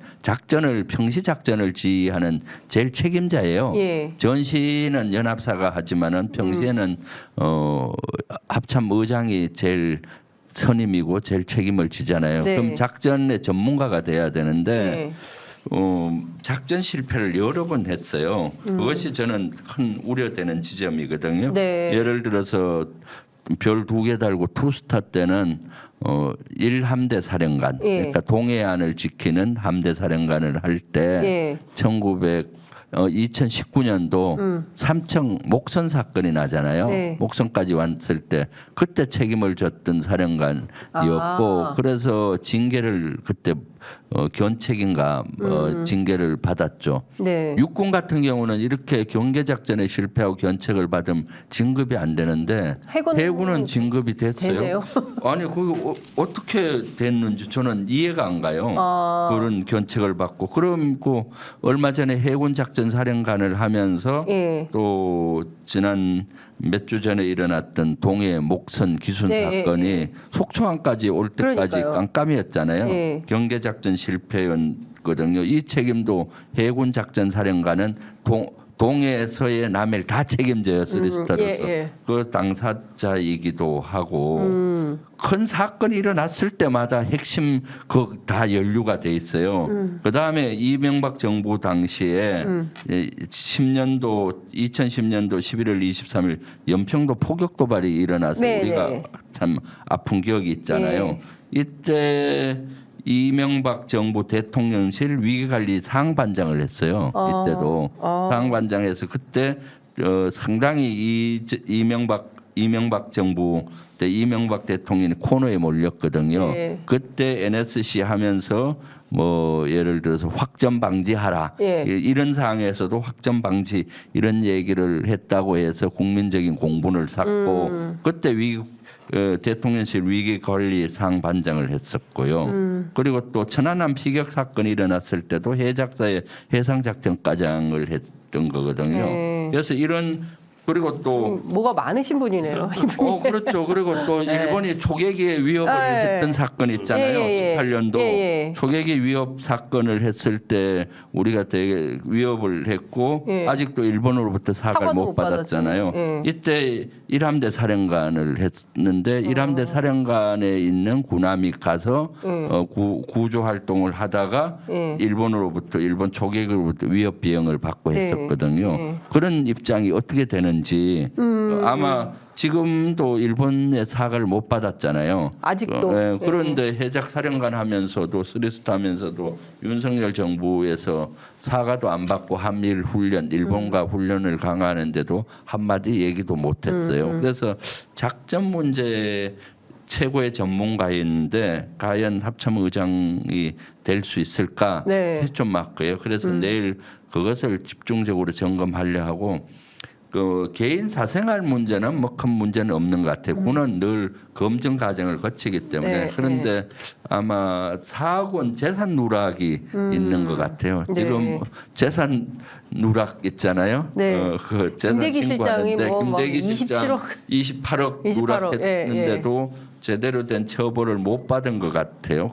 S2: 평시 작전을 지휘하는 제일 책임자예요. 전시는 연합사가 하지만은 평시에는 합참의장이 제일 선임이고 제일 책임을 지잖아요. 그럼 작전의 전문가가 돼야 되는데 작전 실패를 여러 번 했어요. 그것이 저는 큰 우려되는 지점이거든요. 예를 들어서 별 2개 달고 투스타 때는 1함대 사령관, 그러니까 동해안을 지키는 함대 사령관을 할 때 2019년도 삼청 목선 사건이 나잖아요. 목선까지 왔을 때 그때 책임을 졌던 사령관이었고 그래서 징계를 그때 견책인가 징계를 받았죠. 육군 같은 경우는 이렇게 경계 작전에 실패하고 견책을 받으면 진급이 안 되는데 해군은 진급이 됐어요. 아니 그게 어떻게 됐는지 저는 이해가 안 가요. 그런 견책을 받고 그리고 얼마 전에 해군 작전 사령관을 하면서 또 지난 몇 주 전에 일어났던 동해 목선 기순 사건이 속초항까지 올 때까지 깜깜이었잖아요. 경계 작전 실패였거든요. 이 책임도 해군 작전 사령관은 동해, 서해, 남해를 다 책임져요. 쓰리스타로서. 그 당사자이기도 하고 큰 사건이 일어났을 때마다 핵심 다 연루가 돼 있어요. 그다음에 이명박 정부 당시에 2010년도 11월 23일 연평도 포격 도발이 일어나서 우리가 참 아픈 기억이 있잖아요. 이때 이명박 정부 대통령실 위기관리 상반장을 했어요. 이때도 상반장에서 그때 상당히 이명박 정부 때 이명박 대통령이 코너에 몰렸거든요. 그때 NSC 하면서 예를 들어서 확전 방지하라 이런 상황에서도 확전 방지 이런 얘기를 했다고 해서 국민적인 공분을 샀고 그때 대통령실 위기관리상 반장을 했었고요. 그리고 또 천안함 피격 사건이 일어났을 때도 해작사의 해상작전과장을 했던 거거든요. 그래서 그리고 또
S1: 뭐가 많으신 분이네요.
S2: 그렇죠. 그리고 또 일본이 초계기의 위협을 했던 사건 있잖아요. 18년도 초계기 위협 사건을 했을 때 우리가 되게 위협을 했고 아직도 일본으로부터 사과를 못 받았잖아요. 이때 1함대 사령관을 했는데 1함대 사령관에 있는 군함이 가서 구조 활동을 하다가 일본 초계기로부터 위협 비용을 받고 했었거든요. 그런 입장이 어떻게 되는지 아마 지금도 일본의 사과를 못 받았잖아요.
S1: 아직도.
S2: 그런데 해작 사령관 하면서도 쓰리스타 하면서도 윤석열 정부에서 사과도 안 받고 한미일 훈련, 일본과 훈련을 강화하는데도 한마디 얘기도 못했어요. 그래서 작전 문제 최고의 전문가인데 과연 합참의장이 될 수 있을까 좀 맞고요. 그래서 내일 그것을 집중적으로 점검하려 하고 개인 사생활 문제는 큰 문제는 없는 것 같아요. 군은 늘 검증 과정을 거치기 때문에 그런데 아마 4억 원 재산 누락이 있는 것 같아요. 지금 재산 누락 있잖아요. 그 재산
S1: 김대기 실장이
S2: 김대기 실장 28억 누락했는데도 제대로 된 처벌을 못 받은 것 같아요.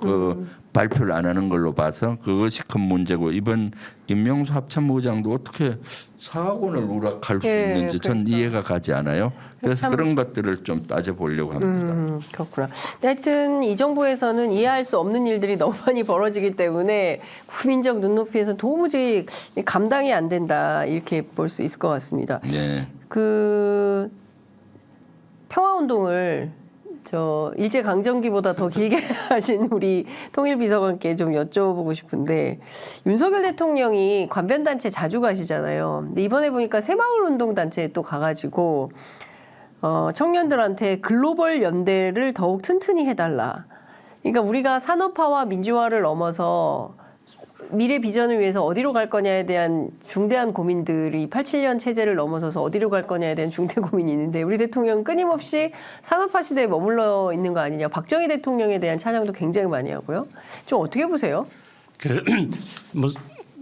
S2: 발표를 안 하는 걸로 봐서 그것이 큰 문제고 이번 김명수 합참의장도 어떻게 4억 원을 누락할 수
S1: 예,
S2: 있는지 전
S1: 그러니까.
S2: 이해가 가지 않아요. 그래서
S1: 참-
S2: 그런 것들을 좀 따져보려고 합니다.
S1: 그렇구나. 근데 하여튼 이 정부에서는 이해할 수 없는 일들이 너무 많이 벌어지기 때문에 국민적 눈높이에서 도무지 감당이 안 된다 이렇게 볼 수 있을 것 같습니다.
S2: 네.
S1: 그 평화운동을 저 일제 강점기보다 더 길게 하신 우리 통일비서관께 좀 여쭤보고 싶은데 윤석열 대통령이 관변단체 자주 가시잖아요. 근데 이번에 보니까 새마을운동단체에 또 가가지고 청년들한테 글로벌 연대를 더욱 튼튼히 해달라. 그러니까 우리가 산업화와 민주화를 넘어서 미래 비전을 위해서 어디로 갈 거냐에 대한 중대한 고민들이 87년 체제를 넘어서서 어디로 갈 거냐에 대한 중대 고민이 있는데 우리 대통령은 끊임없이 산업화 시대에 머물러 있는 거 아니냐. 박정희 대통령에 대한 찬양도 굉장히 많이 하고요. 좀 어떻게 보세요?
S3: 뭐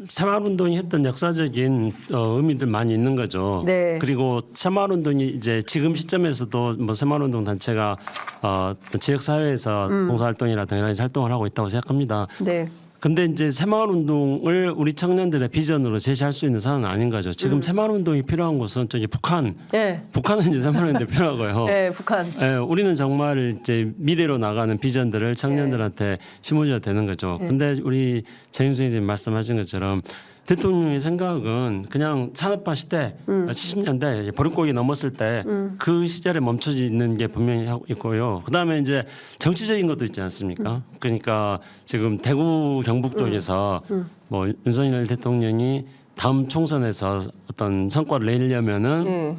S3: 새마을운동이 했던 역사적인 의미들 많이 있는 거죠.
S1: 네.
S3: 그리고 새마을운동이 이제 지금 시점에서도 뭐 새마을운동 단체가 지역 사회에서 봉사활동이라든가 여러 가지 활동을 하고 있다고 생각합니다.
S1: 네.
S3: 근데 이제 새마을운동을 우리 청년들의 비전으로 제시할 수 있는 사안은 아닌 거죠. 지금 새마을운동이 필요한 곳은 저기 북한.
S1: 네.
S3: 북한은 이제 새마을운동이 필요하고요.
S1: 네, 북한.
S3: 예, 우리는 정말 이제 미래로 나가는 비전들을 청년들한테 심어줘야 되는 거죠. 근데 우리 장윤수 선생님 말씀하신 것처럼 대통령의 생각은 그냥 산업화 시대 70년대 보릿고기 넘었을 때 그 시절에 멈춰져 있는 게 분명히 하고 있고요. 그다음에 이제 정치적인 것도 있지 않습니까? 그러니까 지금 대구 경북 쪽에서 뭐 윤석열 대통령이 다음 총선에서 어떤 성과를 내려면은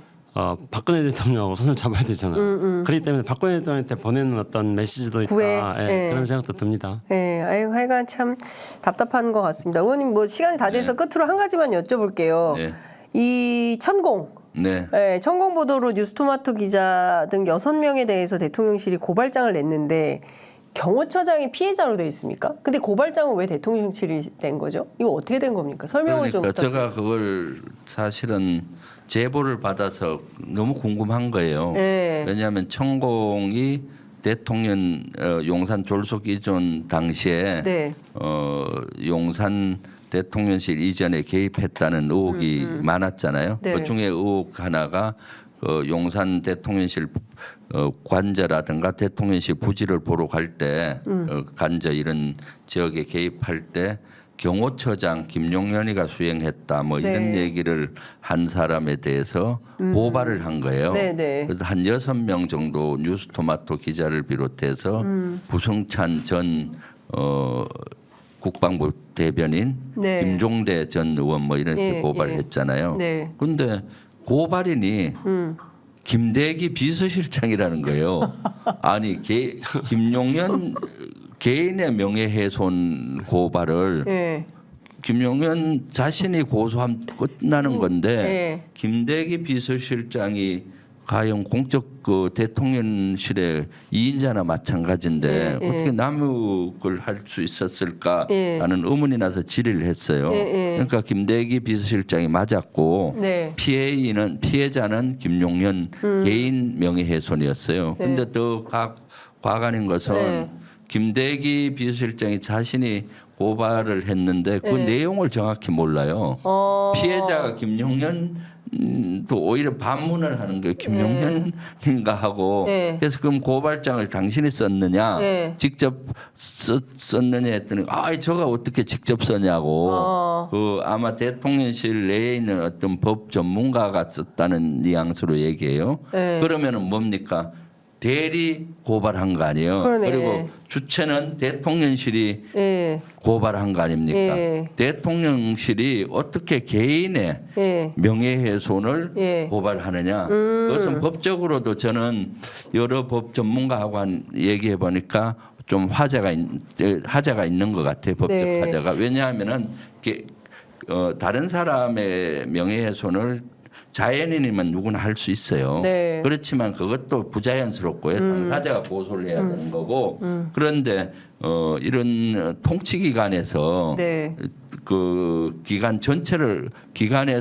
S3: 박근혜 대통령하고 손을 잡아야 되잖아요. 그렇기 때문에 박근혜 대통령한테 보내는 어떤 메시지도 있다.
S1: 구애.
S3: 예,
S1: 네.
S3: 그런 생각도 듭니다.
S1: 네, 아유, 하여간 참 답답한 것 같습니다. 의원님 뭐 시간이 다 돼서 끝으로 한 가지만 여쭤볼게요.
S2: 네.
S1: 이 천공.
S2: 네.
S1: 네, 천공 보도로 뉴스토마토 기자 등 6명에 대해서 대통령실이 고발장을 냈는데 경호처장이 피해자로 돼 있습니까? 근데 고발장은 왜 대통령실이 낸 거죠? 이거 어떻게 된 겁니까? 설명을
S2: 그러니까
S1: 좀
S2: 제가 그걸 사실은 제보를 받아서 너무 궁금한 거예요.
S1: 네.
S2: 왜냐하면 천공이 대통령 용산 졸속 이전 당시에
S1: 네.
S2: 용산 대통령실 이전에 개입했다는 의혹이 많았잖아요.
S1: 네.
S2: 그 중에 의혹 하나가 용산 대통령실 관저라든가 대통령실 부지를 보러 갈 때 관저 이런 지역에 개입할 때 경호처장 김용현이가 수행했다 뭐 이런
S1: 네.
S2: 얘기를 한 사람에 대해서 고발을 한 거예요.
S1: 네, 네.
S2: 그래서 한 6명 정도 뉴스토마토 기자를 비롯해서 부성찬 전 국방부 대변인
S1: 네.
S2: 김종대 전 의원 뭐 이렇게
S1: 예,
S2: 고발을
S1: 예.
S2: 했잖아요.
S1: 네.
S2: 그런데 고발인이 김대기 비서실장이라는 거예요. 아니 김용현 개인의 명예훼손 고발을
S1: 네.
S2: 김용현 자신이 고소하면 끝나는 건데
S1: 네.
S2: 김대기 비서실장이 과연 공적 그 대통령실의 2인자나 마찬가지인데
S1: 예, 예.
S2: 어떻게 남욱을 할 수 있었을까라는 의문이 나서 질의를 했어요.
S1: 예, 예.
S2: 그러니까 김대기 비서실장이 맞았고
S1: 네.
S2: 피해자는 김용현 개인 명예훼손이었어요.
S1: 네.
S2: 근데 더 과간인 것은
S1: 네.
S2: 김대기 비서실장이 자신이 고발을 했는데 그
S1: 네.
S2: 내용을 정확히 몰라요. 피해자가 김용현 또 오히려 반문을 하는 거예요. 김용현인가 하고.
S1: 네.
S2: 그래서 그럼 고발장을 당신이 썼느냐,
S1: 네.
S2: 직접 썼느냐 했더니 저가 어떻게 직접 썼냐고. 그 아마 대통령실 내에 있는 어떤 법 전문가가 썼다는 뉘앙스로 얘기해요.
S1: 네.
S2: 그러면은 뭡니까? 대리 고발한 거 아니에요.
S1: 그러네.
S2: 그리고 주체는 대통령실이
S1: 예.
S2: 고발한 거 아닙니까?
S1: 예.
S2: 대통령실이 어떻게 개인의
S1: 예.
S2: 명예훼손을
S1: 예.
S2: 고발하느냐? 그것은 법적으로도 저는 여러 법 전문가하고 얘기해 보니까 좀 하자가 있는 것 같아요. 법적
S1: 네.
S2: 하자가. 왜냐하면은 다른 사람의 명예훼손을 자연인이면 누구나 할 수 있어요.
S1: 네.
S2: 그렇지만 그것도 부자연스럽고요. 당사자가 고소를 해야 되는 거고. 그런데 이런 통치기관에서
S1: 네.
S2: 그 기관 전체를 기관에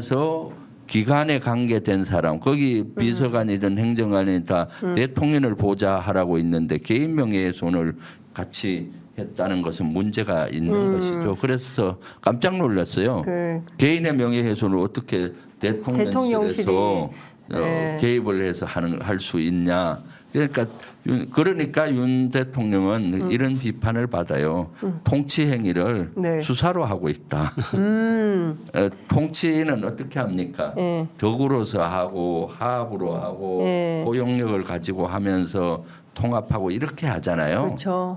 S2: 관계된 사람 거기 비서관이든 행정관이 다 대통령을 보좌하라고 있는데 개인 명예훼손을 같이 했다는 것은 문제가 있는 것이죠. 그래서 깜짝 놀랐어요. 개인의 명예훼손을 어떻게
S1: 대통령실이
S2: 대통령실에서 개입을 해서 할 수 있냐. 그러니까 윤 대통령은 이런 비판을 받아요. 통치 행위를
S1: 네.
S2: 수사로 하고 있다. 통치는 어떻게 합니까? 덕으로서 하고 하합으로 하고 고용력을 가지고 하면서 통합하고 이렇게 하잖아요.
S1: 그렇죠.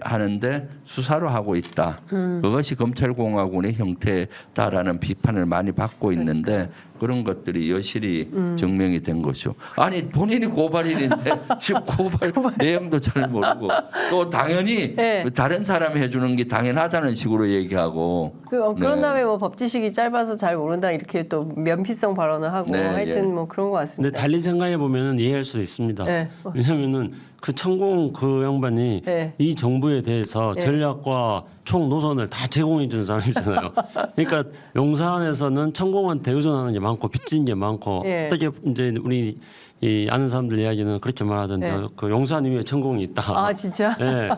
S2: 하는데 수사로 하고 있다. 그것이 검찰공화국의 형태다라는 비판을 많이 받고 있는데 그런 것들이 여실히 증명이 된 거죠. 아니 본인이 고발인인데 지금 고발 내용도 잘 모르고 또 당연히
S1: 네.
S2: 다른 사람이 해주는 게 당연하다는 식으로 얘기하고
S1: 그런 다음에 뭐 법 지식이 짧아서 잘 모른다 이렇게 또 면피성 발언을 하고
S2: 네,
S1: 하여튼 뭐 그런 것
S3: 근데
S1: 같습니다.
S3: 달리 생각해 보면은 이해할 수 있습니다.
S1: 네.
S3: 왜냐하면은 그 천공 그 양반이
S1: 네.
S3: 이 정부에 대해서 전략과 총 노선을 다 제공해 준 사람이잖아요. 그러니까 용산에서는 천공한테 의존하는 게 많고 빚진 게 많고
S1: 예.
S3: 어떻게 이제 우리 이 아는 사람들 이야기는 그렇게 말하던데
S1: 예.
S3: 그 용산 위에 천공이 있다.
S1: 아 진짜?
S3: 예.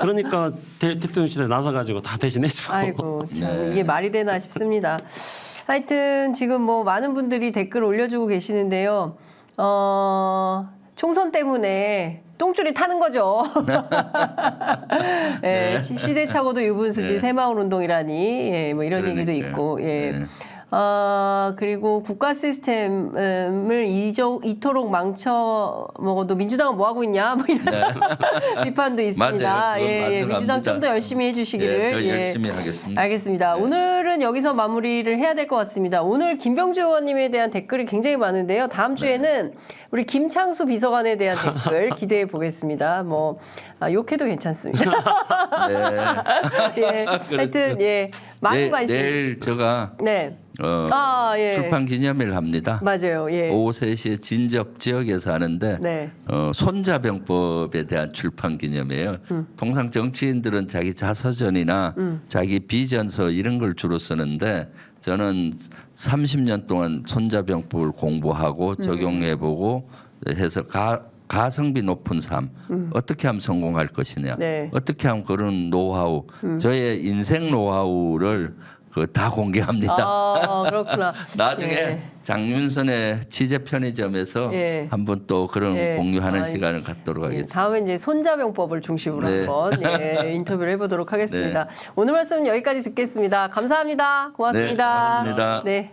S3: 그러니까 대통령실에 나서 가지고 다 대신해주고.
S1: 아이고 참 이게 말이 되나 싶습니다. 하여튼 지금 뭐 많은 분들이 댓글 올려주고 계시는데요. 총선 때문에 똥줄이 타는 거죠. 예, 시대착오도 유분수지
S2: 네.
S1: 새마을운동이라니 예, 뭐 이런 얘기도
S2: 그러니까요.
S1: 있고 예.
S2: 네.
S1: 그리고 국가 시스템을 이토록 망쳐 먹어도 민주당은 뭐 하고 있냐 뭐 이런 비판도 있습니다.
S2: 맞아요. 그건
S1: 예, 민주당
S2: 맞아갑니다.
S1: 좀 더 열심히 해주시기를
S2: 더 열심히 하겠습니다.
S1: 알겠습니다. 오늘은 여기서 마무리를 해야 될 것 같습니다. 오늘 김병주 의원님에 대한 댓글이 굉장히 많은데요. 다음 주에는 우리 김창수 비서관에 대한 댓글 기대해 보겠습니다. 뭐 욕해도 괜찮습니다. 예, 하여튼 예, 많은 관심.
S2: 내일 제가
S1: 네. 예.
S2: 출판 기념일 합니다.
S1: 맞아요. 예.
S2: 오후 3시에 진접 지역에서 하는데
S1: 네.
S2: 손자병법에 대한 출판 기념이에요. 통상 정치인들은 자기 자서전이나 자기 비전서 이런 걸 주로 쓰는데 저는 30년 동안 손자병법을 공부하고 적용해보고 해서 가성비 높은 삶 어떻게 하면 성공할 것이냐
S1: 네.
S2: 어떻게 하면 그런 노하우 저의 인생 노하우를 다 공개합니다.
S1: 그렇구나.
S2: 나중에
S1: 예.
S2: 장윤선의 취재 편의점에서
S1: 예.
S2: 한번 또 그런
S1: 예.
S2: 공유하는 시간을 갖도록
S1: 예,
S2: 하겠습니다.
S1: 다음에 이제 손자병법을 중심으로
S2: 네.
S1: 한번 인터뷰를 해보도록 하겠습니다. 오늘 말씀은 여기까지 듣겠습니다. 감사합니다. 고맙습니다.
S2: 네, 고맙습니다.
S1: 네.